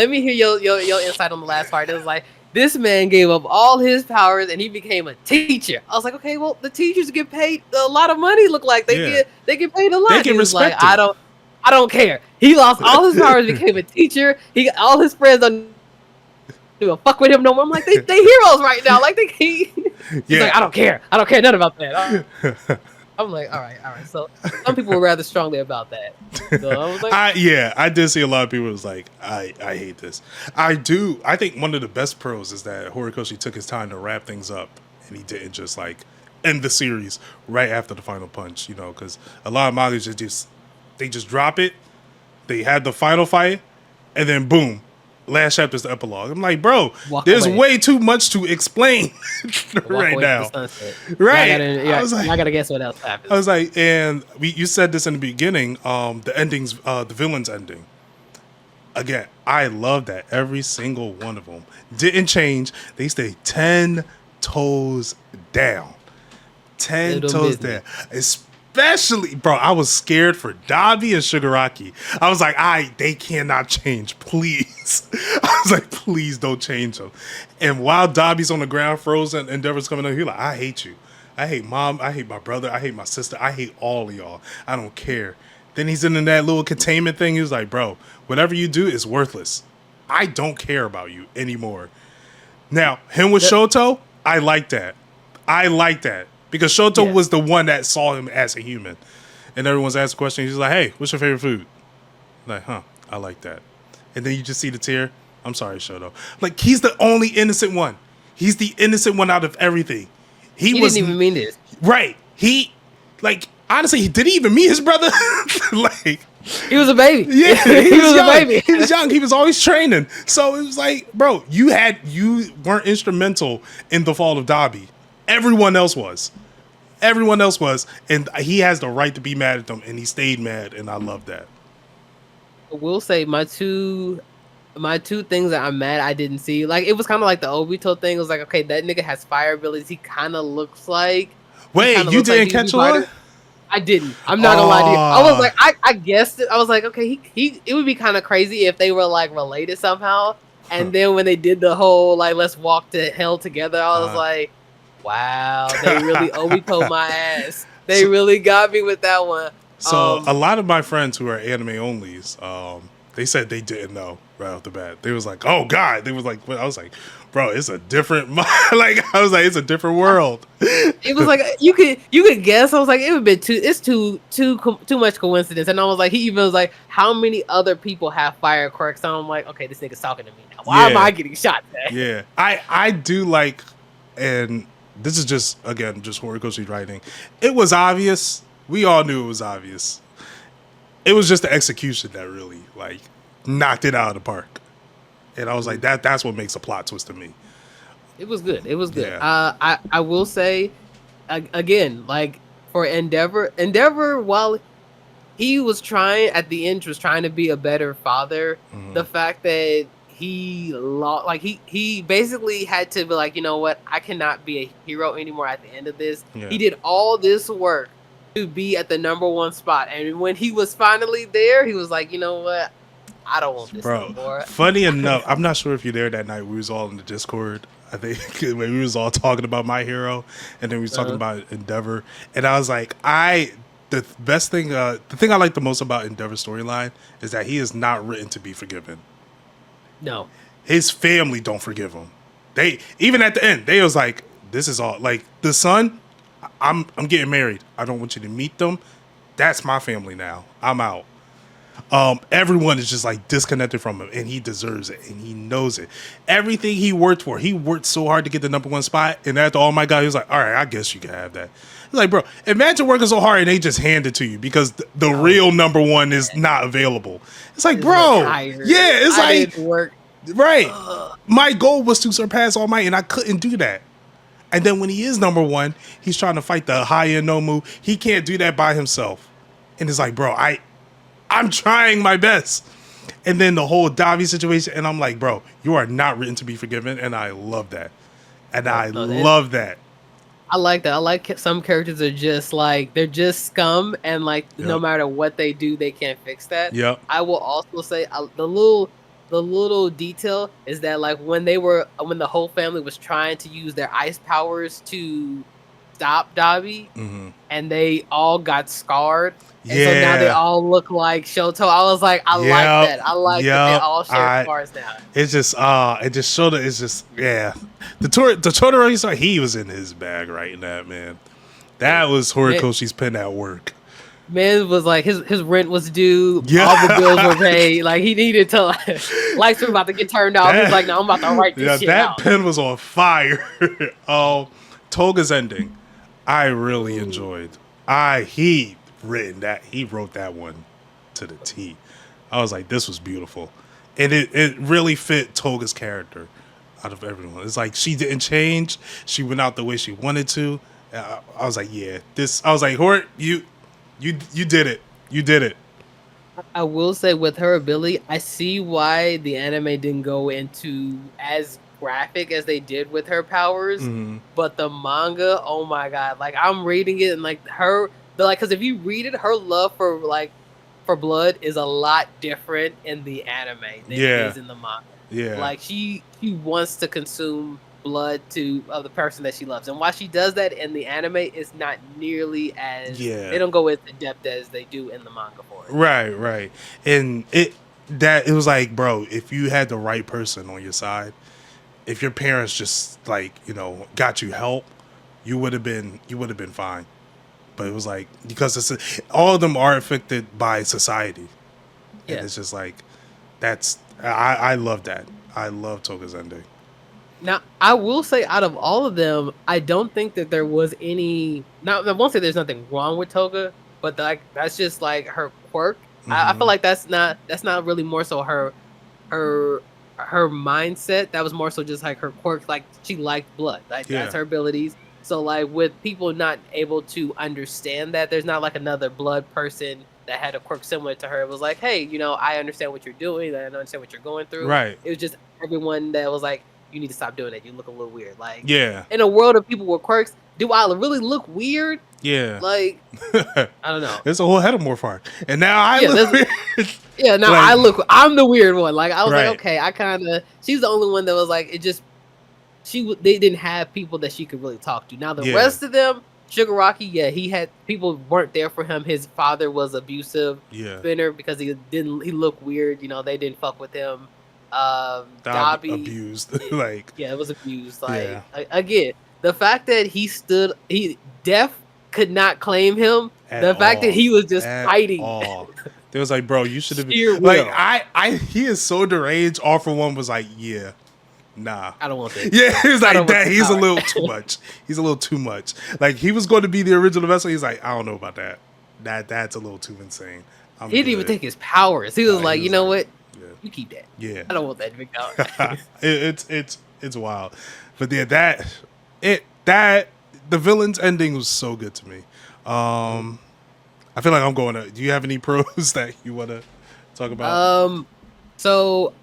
me hear your insight on the last part. It was like, this man gave up all his powers and he became a teacher. I was like, okay, well, the teachers get paid a lot of money. Look like they get paid a lot. They get respected. Like, I don't care. He lost all his powers, became a teacher. All his friends don't give a fuck with him no more. I'm like, they heroes right now. Like he's like, I don't care nothing about that. I'm like, all right. So some people were rather strongly about that. So I was like, I did see a lot of people was like, I hate this. I think one of the best pros is that Horikoshi took his time to wrap things up, and he didn't just like end the series right after the final punch. You know, because a lot of mangas they just drop it. They had the final fight, and then boom. Last chapter's the epilogue. I'm like, bro, there's way too much to explain right now. Right. I gotta guess what else happened. I was like, and you said this in the beginning, the endings, the villain's ending. Again, I love that. Every single one of them didn't change. They stayed 10 toes down. 10 toes down. Especially, bro, I was scared for Dabi and Shigaraki. I was like, they cannot change, please. I was like, please don't change them. And while Dabi's on the ground frozen, Endeavor's coming up, he's like, I hate you. I hate mom. I hate my brother. I hate my sister. I hate all of y'all. I don't care. Then he's in that little containment thing. He was like, bro, whatever you do is worthless. I don't care about you anymore. Now, him with Shoto, I like that. Because Shoto was the one that saw him as a human. And everyone's asked a question. He's like, hey, what's your favorite food? I'm like, I like that. And then you just see the tear. I'm sorry, Shoto. Like, he's the only innocent one. He's the innocent one out of everything. He didn't even mean this. Right. Honestly, did he even meet his brother? Like, he was a baby. Yeah, he was a baby. He was young. He was always training. So it was like, bro, you weren't instrumental in the fall of Dabi. Everyone else was. And he has the right to be mad at them, and he stayed mad, and I love that. I will say my two things that I'm mad I didn't see. Like, it was kind of like the Obito thing. It was like, okay, that nigga has fire abilities. He kind of looks like. Wait, you didn't catch on? I didn't. I'm not gonna lie to you. I was like, I guessed it. I was like, okay, he. It would be kind of crazy if they were like related somehow. And then when they did the whole like let's walk to hell together, I was like, wow, they really Obito my ass. They really got me with that one. So a lot of my friends who are anime onlys, they said they didn't know right off the bat. They was like, oh God. They was like, I was like, bro, it's a different it's a different world. It was like you could guess. I was like, it would be too much coincidence. And I was like, he even was like, how many other people have fire quirks? And I'm like, okay, this nigga's talking to me now. Why am I getting shot today? Yeah. I do like, and this is just Horikoshi writing. It was obvious. We all knew it was obvious. It was just the execution that really like knocked it out of the park. And I was like, that's what makes a plot twist to me. It was good. Yeah. I will say, again, like for Endeavor, while he was trying at the end, was trying to be a better father. Mm-hmm. The fact that he basically had to be like, you know what, I cannot be a hero anymore at the end of this. Yeah. He did all this work to be at the number one spot, and when he was finally there, he was like, you know what, I don't want this anymore. Funny enough, I'm not sure if you're there that night. We was all in the Discord. I think when we was all talking about My Hero, and then we was talking about Endeavor, and I was like, the thing I like the most about Endeavor's storyline is that he is not written to be forgiven. No, his family don't forgive him. They even at the end, they was like, "This is all like the son. I'm getting married. I don't want you to meet them. That's my family now. I'm out." Everyone is just like disconnected from him, and he deserves it, and he knows it. Everything he worked for, he worked so hard to get the #1 spot, and after All Might God, he was like, "All right, I guess you can have that." He's like, bro, imagine working so hard and they just hand it to you because the real #1 is not available. It's like, bro, yeah, it's I like, didn't work. right. My goal was to surpass All Might, and I couldn't do that. And then when he is #1, he's trying to fight the high-end Nomu. He can't do that by himself, and it's like, bro, I'm trying my best. And then the whole Davi situation, and I'm like, bro, you are not written to be forgiven, and I love that. And I love that. I like that. I like some characters are just like they're just scum, and like no matter what they do, they can't fix that. Yep. I will also say the little detail is that like when the whole family was trying to use their ice powers to stop Davi, and they all got scarred. And so now they all look like Shoto. I was like, I like that. I like that they all share scars now. It's just it just showed that it's just The Totoro, he was in his bag right in that, man. That was Horikoshi's pen at work. Man was like his rent was due, all the bills were paid. Like he needed to lights were about to get turned off. He was like, no, I'm about to write this shit out. That pen was on fire. Toga's ending, I really enjoyed. He wrote that one to the T. I was like, this was beautiful. And it really fit Toga's character out of everyone. It's like she didn't change. She went out the way she wanted to. I was like, I was like, Hort, you did it. You did it. I will say with her ability, I see why the anime didn't go into as graphic as they did with her powers. But the manga, oh my god, like I'm reading it and like because if you read it, her love for blood is a lot different in the anime than it is in the manga. Yeah, like she wants to consume blood of the person that she loves, and while she does that in the anime, it's not nearly as they don't go as in depth as they do in the manga for it. Right, and it was like, bro, if you had the right person on your side, if your parents just like got you help, you would have been fine. But it was like, because all of them are affected by society. And it's just like, I love that. I love Toga's ending. Now, I will say out of all of them, I don't think that there was any, now I won't say there's nothing wrong with Toga, but that's just like her quirk. I feel like that's not really more so her mindset. That was more so just like her quirk. Like she liked blood. Like that's her abilities. So like with people not able to understand that, there's not like another blood person that had a quirk similar to her. It was like, hey, I understand what you're doing. I understand what you're going through. Right. It was just everyone that was like, you need to stop doing that. You look a little weird. Like, in a world of people with quirks, do I really look weird? Yeah. Like, I don't know. There's a whole head of more far. And now I look weird. Yeah, now I'm the weird one. Like, I was like, okay, she's the only one that was like, they didn't have people that she could really talk to. Now the rest of them, Shigaraki, he had people weren't there for him. His father was abusive, spinner because he looked weird. They didn't fuck with him. Dabi abused, like it was abused. Like again, the fact that he deaf could not claim him. The fact that he was just fighting. They was like, bro, you should have been like he is so deranged. All for One was like, nah, I don't want that. Yeah, he's like that. He's a little too much. He's a little too much. Like he was going to be the original vessel. He's like, I don't know about that. That's a little too insane. He didn't even take his powers. He was like, you know what? You keep that. Yeah, I don't want that big dog. it's wild, but the villain's ending was so good to me. I feel like I'm going to. Do you have any pros that you want to talk about? So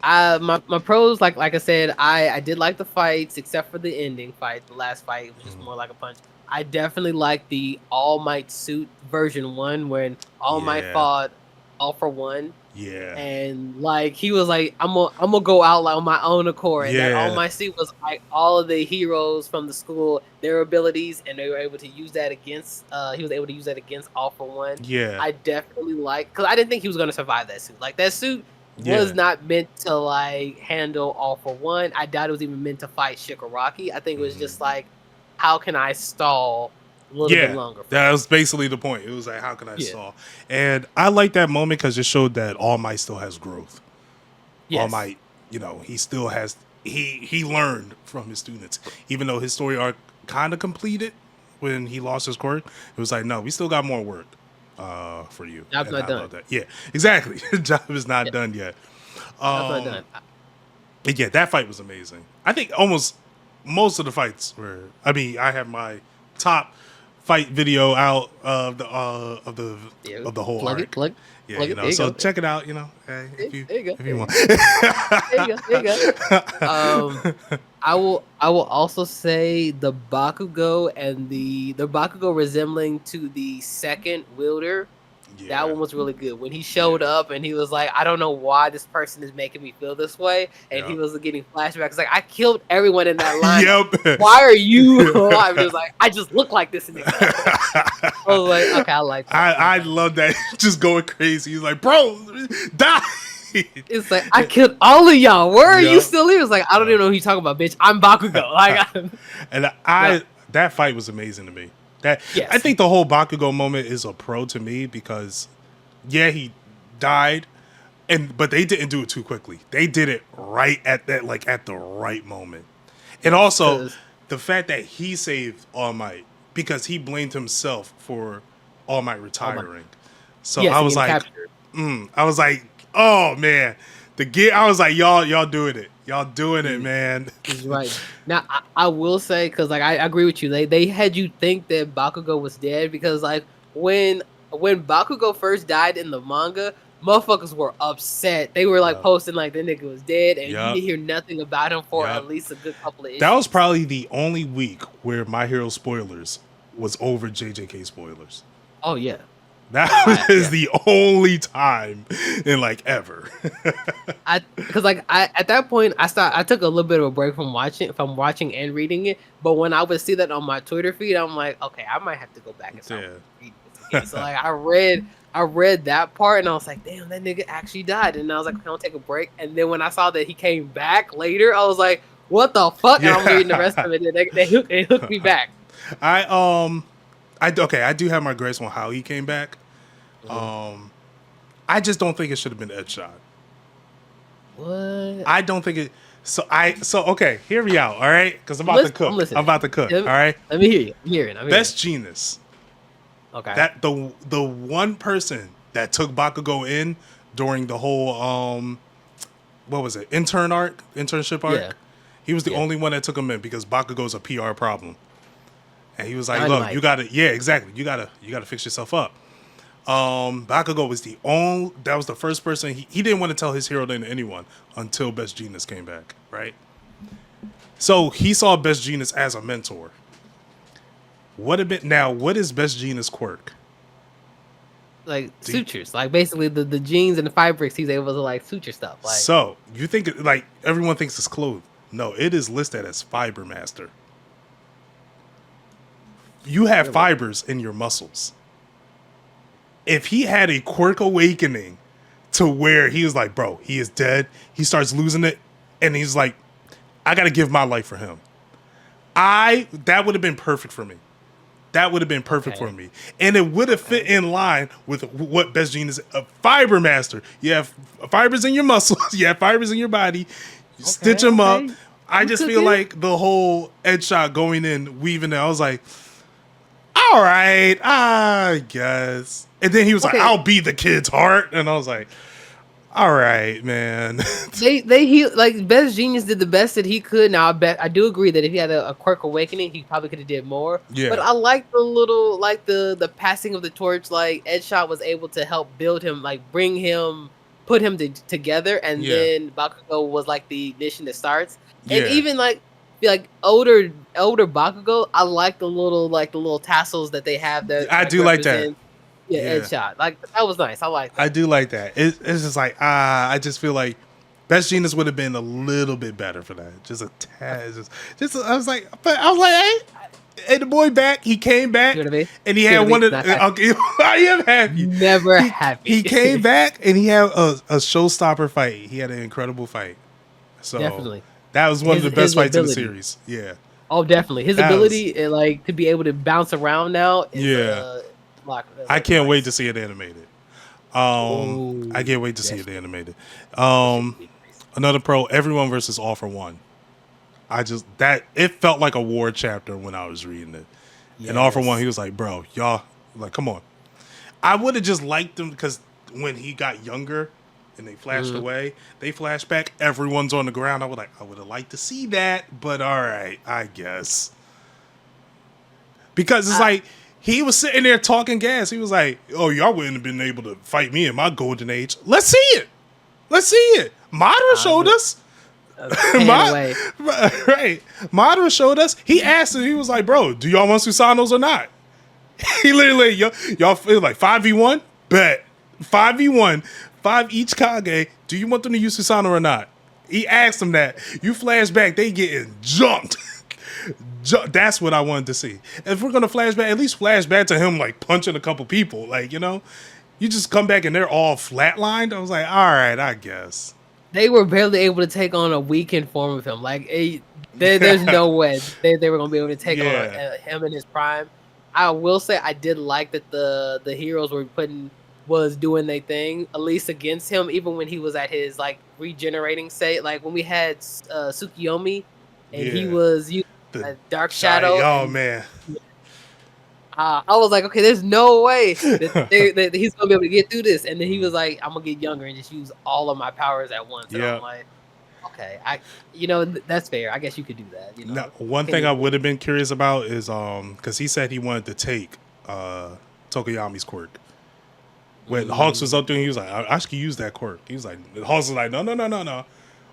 my pros, like I said, I did like the fights except for the ending fight, the last fight, which is more like a punch. I definitely like the All Might suit version 1 when All Might fought All for One. Yeah. And like he was like, I'm gonna go out like on my own accord. And that All Might suit was like all of the heroes from the school, their abilities, and they were able to use that against he was able to use that against All for One. Yeah. I definitely because I didn't think he was gonna survive that suit. Like that suit was Yeah. not meant to like handle All for One. I doubt it was even meant to fight Shigaraki. I think it was Mhm. just like, how can I stall a little bit Yeah, longer for that him? was basically the point. It was like, how can I Yeah. stall? And I like that moment because it showed that All Might still has growth. All Yes. Might, he still has he learned from his students, even though his story arc kind of completed when he lost his quirk. It was like, no, we still got more work for you, Job's and not I done. love that. Yeah, exactly. Job is not Yeah. done yet. Job's not Um, done. but yeah, that fight was amazing. I think almost most of the fights were. I mean, I have my top fight video out Yeah. of the whole Plug it. arc. Plug. Yeah, Plug it. There you so go. check it out. Hey, There you go. if There you you want. go. There you go. There you go. I will also say the Bakugo and the Bakugo resembling to the second wielder. That Yeah, one was really good. When he showed yeah, up and he was like, I don't know why this person is making me feel this way. And he yeah. was getting flashbacks. Like, I killed everyone in that line. Yep. Why are you alive? It was like, I just look like this in the example. I was like, okay, I like that. I love that. Just going crazy. He's like, bro, die. It's like, I killed all of y'all. Where are you Yep. still here? It's like, I don't even know who you're talking about, bitch. I'm Bakugo. Like, And no, that fight was amazing to me. That I yes. think the whole Bakugo moment is a pro to me because yeah, he died, but they didn't do it too quickly. They did it right at the right moment. And Yes. also Because, the fact that he saved All Might because he blamed himself for All Might oh my, retiring. So yes, and getting captured. I was like, oh man, I was like, y'all doing it, man. He's right. Now I will say because like I agree with you. They had you think that Bakugo was dead because like when Bakugo first died in the manga, motherfuckers were upset. They were like Yup, posting like the nigga was dead, and you yup, didn't hear nothing about him for at yup. least a good couple of That was issues. probably the only week where My Hero spoilers was over JJK spoilers. Oh yeah, That was yeah. the only time in like ever. I because like I at that point I took a little bit of a break from watching and reading it, but when I would see that on my Twitter feed, I'm like, okay, I might have to go back and start Yeah. reading this again. So like I read that part and I was like, damn, that nigga actually died. And I was like, okay, I'll take a break. And then when I saw that he came back later, I was like, what the fuck? And I was reading the rest Yeah. of it, and they hooked me back. I I do have my gripes on how he came back. Mhm. I just don't think it should have been Ed Shot. What? I don't think it. So okay, hear me out, all right? Because I'm about to I'm cook. I'm listening. about to cook. Let All right. let me hear you. I'm hearing. I'm hearing. Best Genius. Okay. That the one person that took Bakugo in during the whole what was it, internship arc. Yeah. He was the Yeah. only one that took him in because Bakugo's a PR problem, and he was like, "Look, you Dynamite. gotta, yeah, exactly, you gotta fix yourself up." Bakugo was that was the first person he didn't want to tell his hero name to anyone until Best Genius came back, right? So he saw Best Genius as a mentor. What is Best Genius quirk? Like Do you- sutures. Like basically the jeans and the fabrics he's able to like suture stuff. Like So you think like everyone thinks it's clothes? No, it is listed as Fiber Master. You have really. fibers in your muscles. If he had a quirk awakening to where he was like, bro, he is dead. He starts losing it, and he's like, I gotta give my life for him. That would have been perfect for me. That would have been perfect Okay. for me, and it would have fit in line with what Best Gene is. A fiber master. You have fibers in your muscles. You have fibers in your body. You stitch them up. Okay. I You just feel cooking? like the whole Ed shot going in, weaving it. I was like, all right, I guess. And then he was like, Okay. I'll be the kid's heart, and I was like, all right, man. He like Best Genius did the best that he could. Now I do agree that if he had a quirk awakening, he probably could have did more. Yeah. But I like the little like the passing of the torch. Like Ed Shot was able to help build him, like bring him, put him together, and Yeah. then Bakugo was like the ignition that starts. And Yeah. even like older Bakugo, I like the little tassels that they have that I do like that. represent, yeah, Yeah. Ed Shot. Like that was nice. I like that. I do like that. It's just like I just feel like Best Genius would have been a little bit better for that. Just a tad. Just I was like, hey, And the boy back, he came back, You know what I mean? and he You know had what I one mean? of. Not happy. Okay, I am happy. Never happy. He came back, and he had a showstopper fight. He had an incredible fight. So Definitely. that was one of the best His fights in the ability. series. Yeah, Oh, definitely. His that was. ability, like to be able to bounce around now is Yeah, I like can't wait to nice. see it animated. I Oh, can't wait to see that it shit, animated. that shit could be crazy. Another pro, everyone versus All for One. I just that it felt like a war chapter when I was reading it. And All for One, he Yes. was like, "Bro, y'all, like, come on." I would have just liked him because when he got younger and they flashed Mhm. away, they flashed back. Everyone's on the ground. I would have liked to see that, but all right, I guess because it's I, like he was sitting there talking gas. He was like, "Oh, y'all wouldn't have been able to fight me in my golden age. Let's see it. Let's see it." Madara showed I'm us. paying away. Right. Madara showed us. He asked him, he was like, "Bro, do y'all want Susanos or not?" He literally, y'all feel like 5v1? Bet. 5v1. 5 each Kage. Do you want them to use Susanoo or not? He asked them that. You flash back, they getting jumped. That's what I wanted to see. If we're going to flash back, at least flash back to him like punching a couple people. Like, you just come back and they're all flatlined. I was like, all right, I guess. They were barely able to take on a weakened form of him. Like, there's no way they were gonna be able to take on Yeah. him in his prime. I will say I did like that the heroes was doing their thing, at least against him, even when he was at his like regenerating state. Like when we had Tsukiyomi and he Yeah. was using The a dark shadow, Oh, and man. I was like, okay, there's no way that he's gonna be able to get through this. And then he was like, I'm gonna get younger and just use all of my powers at once. And I'm Yeah. like, okay, that's fair. I guess you could do that. Now, one thing I would have been curious about is because he said he wanted to take Tokoyami's quirk. When Hawks was up there, he was like, I should use that quirk. He was like, Hawks was like, no.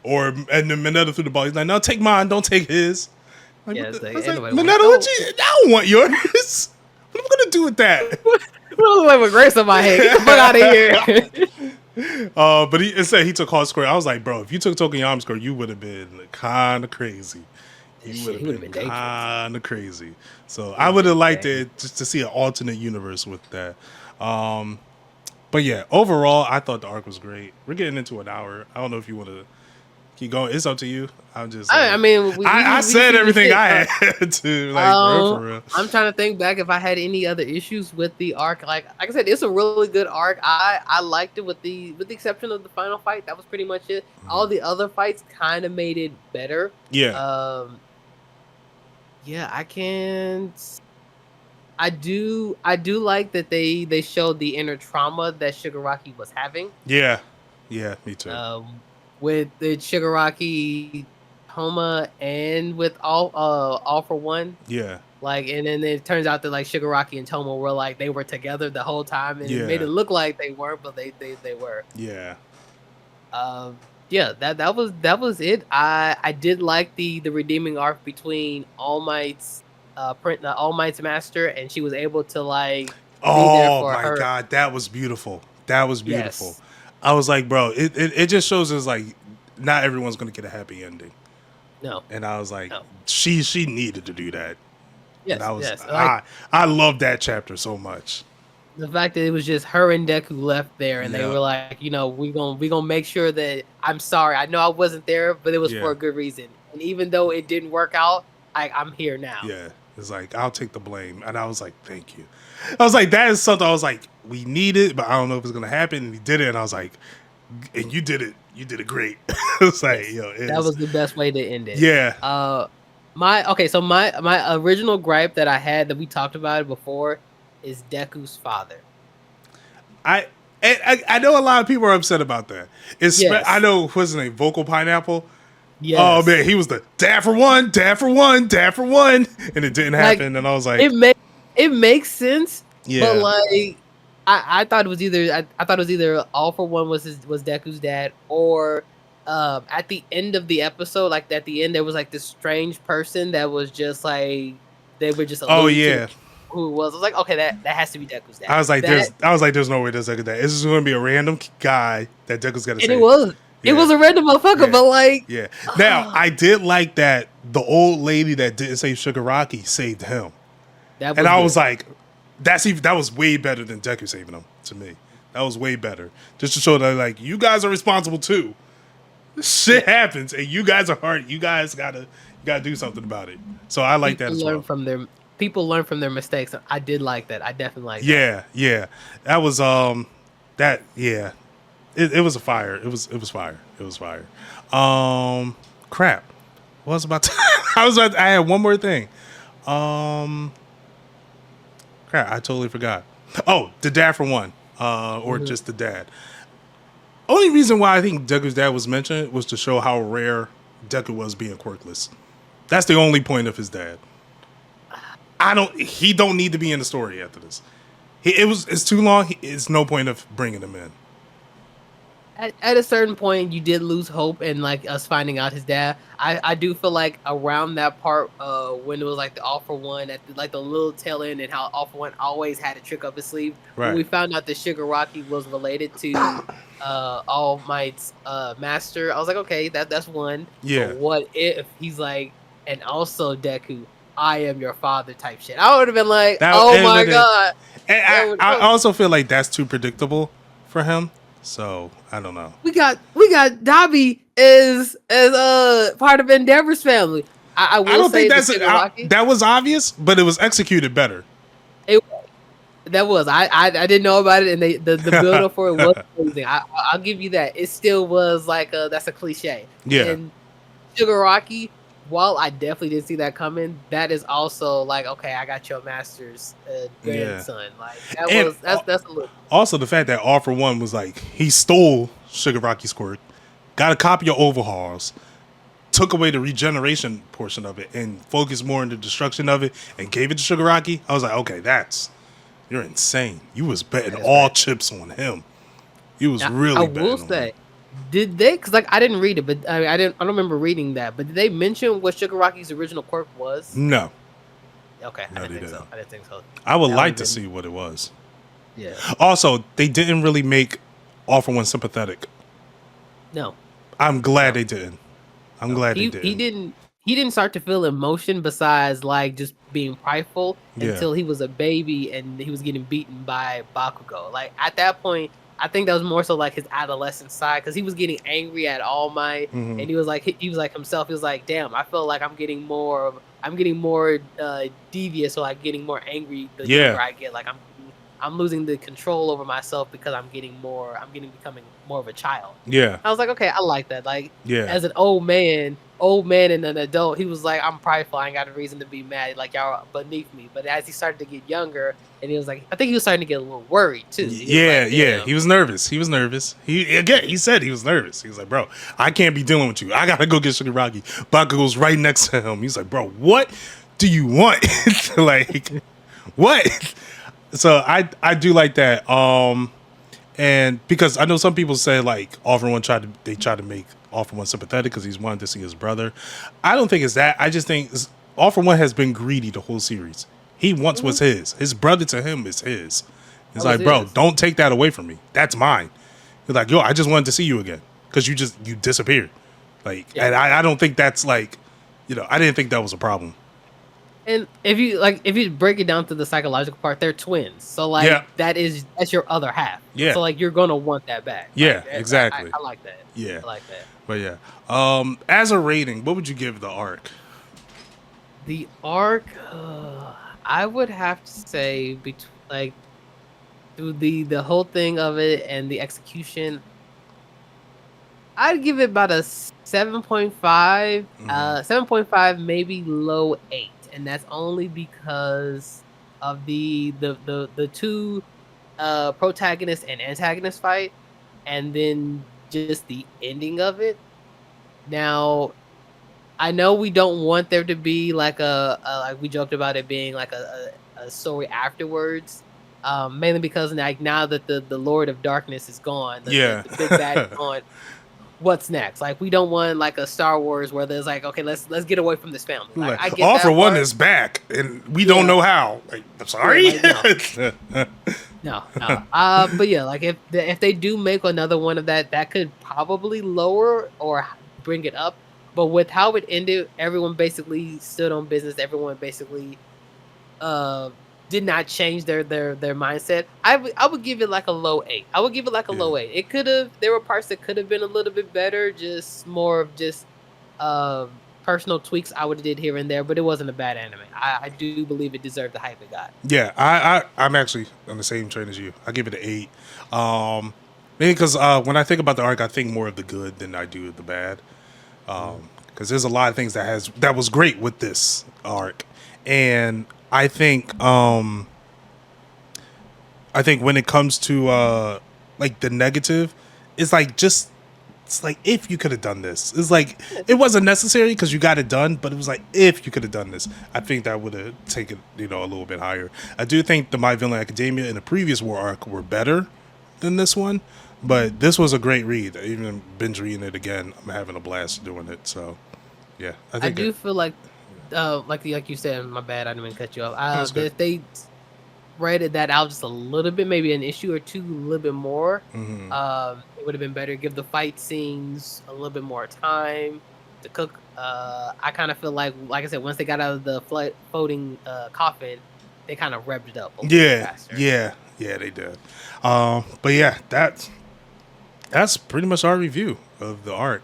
Or and then Mineta threw the ball. He's like, no, take mine, don't take his. Like, Yeah, what it's the- like, I was ain't like, nobody Mineta, want- I don't want yours. What am I gonna do with that? Well, like with grace on my head. Get the fuck out of here. But he said he took Hawks' quirk. I was like, bro, if you took Tokoyami's quirk, you would have been kind of crazy. Shit, he would have been dangerous. kind of crazy. So I would have liked it just to see an alternate universe with that. But yeah, overall, I thought the arc was great. We're getting into an hour. I don't know if you want to keep going. It's up to you. I'm just. I mean, I said we everything shit, I had to. Like, for real. I'm trying to think back if I had any other issues with the arc. Like I said, it's a really good arc. I liked it with the exception of the final fight. That was pretty much it. All the other fights kind of made it better. Yeah. Yeah, I can't. I do like that they showed the inner trauma that Shigaraki was having. Yeah. Yeah. Me too. With the Shigaraki Homa and with all for one. Yeah. Like, and then it turns out that like Shigaraki and Toma were like they were together the whole time, and it made it look like they weren't, but they were. Yeah. Yeah, that was it. I did like the redeeming arc between All Might's All Might's master, and she was able to like be there Oh for my her. god, that was beautiful. That was beautiful. Yes. I was like, bro, it just shows us like not everyone's gonna get a happy ending. No. And I was like, No. she needed to do that. Yes. And I was Yes. Like, I love that chapter so much. the fact that it was just her and Deku left there, and they Yeah. were like, we gonna make sure that I'm sorry. I know I wasn't there, but it was Yeah. for a good reason. And even though it didn't work out, I'm here now. Yeah. It's like, I'll take the blame. And I was like, thank you. I was like, that is something I was like, we need it, but I don't know if it's gonna happen. And he did it, and I was like, and you did it. You did it great. It's like, That was the best way to end it. Yeah. My original gripe that I had that we talked about it before is Deku's father. I know a lot of people are upset about that. It's Yes. I know what's his name, Vocal Pineapple. Yes. Oh man, he was the dad for one, and it didn't happen. And I was like, it makes sense. yeah, But like I thought it was either I thought it was either All for One was Deku's dad, or at the end of the episode, like at the end there was like this strange person that was just like they were just oh alluding yeah. to who it was. I was like, okay, that has to be Deku's dad. I was like, That- there's no way there's like that. This is going to be a random guy that Deku's got to say. and it was a random motherfucker, Yeah. but like Yeah. Now I did like that the old lady that didn't save Shigaraki saved him. That And was I good. was like, that was way better than Deku saving him to me. That was way better, just to show that like you guys are responsible too. Shit happens, and you guys are hard. You guys gotta do something about it. So I like that People as learn well. from their mistakes. I did like that. I definitely like that. Yeah, yeah. That was that yeah. It was a fire. It was fire. It was fire. Crap. What was about to, I had one more thing. Um Crap, I totally forgot. Oh, the dad for one. Or just the dad. Only reason why I think Deku's dad was mentioned was to show how rare Deku was being quirkless. That's the only point of his dad. He don't need to be in the story after this. It's too long. It's no point of bringing him in. At a certain point, you did lose hope in like us finding out his dad. I do feel like around that part, when it was like the All for One at like the little tail end, and how All for One always had a trick up his sleeve. When Right. we found out that Shigaraki was related to All Might's master, I was like, okay, that's one. Yeah. But what if he's like, and also Deku, I am your father type shit? I would have been like, That oh it my would've- god. And That would- I also feel like that's too predictable for him. So I don't know. we got Dabi as part of Endeavor's family. I will I don't say think that's Shigaraki, that was obvious, but it was executed better. that was I didn't know about it, and the build up for it was amazing. I'll give you that. It still was like that's a cliche. Yeah. And Shigaraki, while I definitely didn't see that coming, that is also like, okay, I got your master's grandson. Like that's a little. Also, the fact that All for One was like he stole Shigaraki's quirk, got a copy of overhauls, took away the regeneration portion of it, and focused more on the destruction of it, and gave it to Shigaraki. I was like, okay, you're insane. You was betting all chips on him. You was really. I will say, did they? Because like I didn't read it, but I don't remember reading that. But did they mention what Shigaraki's original quirk was? No. Okay, No, I they didn't think didn't. so. I didn't think so. I would That like would've to been- see what it was. Yeah. Also, they didn't really make All for One sympathetic. No. I'm glad they didn't. I'm glad He they didn't. he didn't start to feel emotion besides like just being prideful Yeah. until he was a baby and he was getting beaten by Bakugo. Like at that point, I think that was more so like his adolescent side, because he was getting angry at All Might, Mhm. and he was like himself. He was like, damn, I feel like I'm getting more devious, or like getting more angry the Yeah. younger I get. Like I'm losing the control over myself because I'm becoming more of a child. Yeah. I was like, okay, I like that. Like, Yeah. as an old man and an adult, he was like, I'm prideful. I ain't got a reason to be mad. Like, y'all are beneath me. But as he started to get younger, and he was like, I think he was starting to get a little worried too. He was Yeah, like, yeah. damn. He was nervous. He said he was nervous. He was like, bro, I can't be dealing with you. I gotta go get Shigaraki. Bakugo's right next to him. He's like, bro, what do you want? Like, what? So I do like that. And because I know some people say like All for One tried to make All for One sympathetic because he's wanted to see his brother. I don't think it's that. I just think All for One has been greedy the whole series. He wants what's his. His brother to him is his. He's like, bro, don't take that away from me. That's mine. He's like, yo, I just wanted to see you again because you disappeared. Like, and I don't think that's like, I didn't think that was a problem. And if you break it down to the psychological part, they're twins. So like that's your other half. Yeah. So like you're gonna want that back. Yeah, Like, exactly. I like that. Yeah. I like that. But yeah. As a rating, what would you give the arc? The arc, I would have to say through the whole thing of it and the execution, I'd give it about a 7.5, 7.5, maybe low 8, and that's only because of the two protagonist and antagonist fight, and then just the ending of it. Now, I know we don't want there to be like like we joked about it being like a story afterwards, mainly because like now that the Lord of Darkness is gone, the big bad is gone. What's next? Like, we don't want like a Star Wars where there's like, okay, let's get away from this family. Like, I get All that for One part. is back, and we don't know how. Like, I'm sorry. Like, no. But yeah, like if they do make another one of that could probably lower or bring it up. But with how it ended, everyone basically stood on business. Everyone basically uh did not change their mindset. I would give it like a low 8. I would give it like a Yeah. low 8. It could have there were parts that could have been a little bit better, just more of just personal tweaks I would have did here and there, but it wasn't a bad anime. I do believe it deserved the hype it got. Yeah, I'm actually on the same train as you. I give it an 8. Maybe because when I think about the arc, I think more of the good than I do of the bad. Because there's a lot of things that was great with this arc, and I think when it comes to like the negative, it's like just it's like if you could have done this. It's like it wasn't necessary because you got it done, but it was like if you could have done this, I think that would have taken a little bit higher. I do think the My Villain Academia and the previous war arc were better than this one, but this was a great read. Even binge reading it again, I'm having a blast doing it. So yeah, I do feel like you said, my bad, I didn't mean to cut you off. good. If they rated that out just a little bit, maybe an issue or two, a little bit more, it would have been better. Give the fight scenes a little bit more time to cook. I kind of feel like I said, once they got out of the floating coffin, they kind of revved it up a little bit faster. Yeah, they did. But yeah, that's pretty much our review of the arc.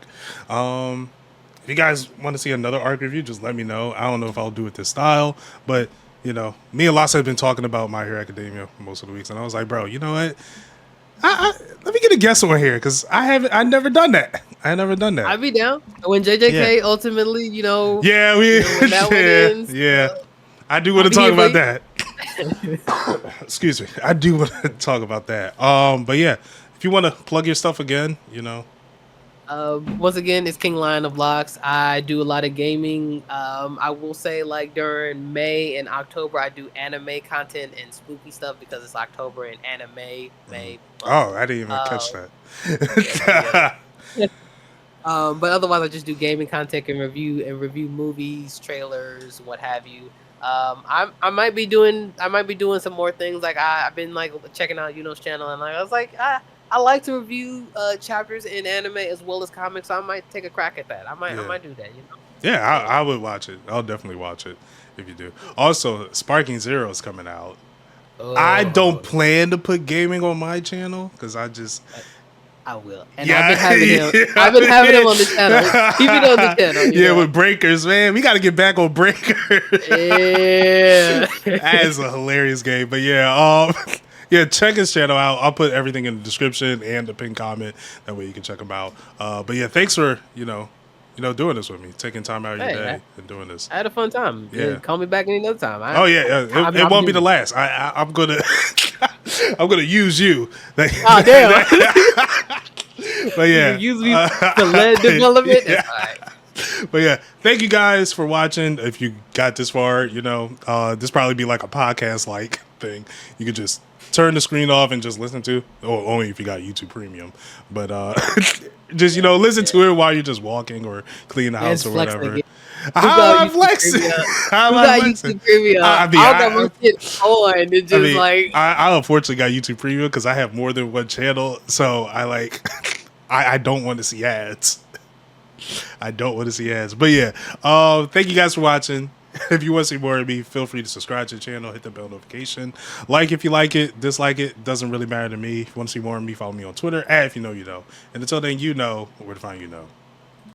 If you guys want to see another arc review, just let me know. I don't know if I'll do it this style, but me and Lots have been talking about My Hero Academia most of the weeks, and I was like, bro, you know what? Let me get a guest on here because I never done that. I'd be down when JJK ultimately, Yeah, when that one ends, I do want to talk about that. Excuse me. I do want to talk about that. But yeah, if you want to plug your stuff again, once again, it's KinglionofLocs. I do a lot of gaming. I will say, like, during May and October, I do anime content and spooky stuff because it's October and anime May. Oh, I didn't even catch that. But otherwise, I just do gaming content and review movies, trailers, what have you. I might be doing some more things. Like I've been like checking out Yuno's channel, and I was like, I like to review chapters in anime as well as comics, so I might take a crack at that. I might do that, Yeah, I would watch it. I'll definitely watch it if you do. Also, Sparking Zero is coming out. I don't plan to put gaming on my channel because I will. And I've been having him on the channel. Keep it on the channel. With Breakers, man. We got to get back on Breakers. Yeah. That is a hilarious game. But yeah, check his channel out. I'll put everything in the description and the pinned comment. That way you can check him out. But yeah, thanks for, doing this with me, taking time out of your day and doing this. I had a fun time. Yeah. Call me back any other time. It won't be the last. I'm gonna I'm gonna use you. Oh damn! But yeah, you use me to lead development. Yeah. That's all right. But yeah, thank you guys for watching. If you got this far, this probably be like a podcast like thing. You could just turn the screen off and just listen to, or only if you got YouTube Premium. But just listen to it while you're just walking or cleaning the house or whatever. I'm flexing. YouTube Premium? I got my shit on. It's just I unfortunately got YouTube Premium because I have more than one channel, so I don't want to see ads. I don't want to see ads. But yeah, thank you guys for watching. If you want to see more of me, feel free to subscribe to the channel, hit the bell notification. Like if you like it, dislike it, doesn't really matter to me. If you want to see more of me, follow me on Twitter, if you know, you know. And until then, you know where to find you know.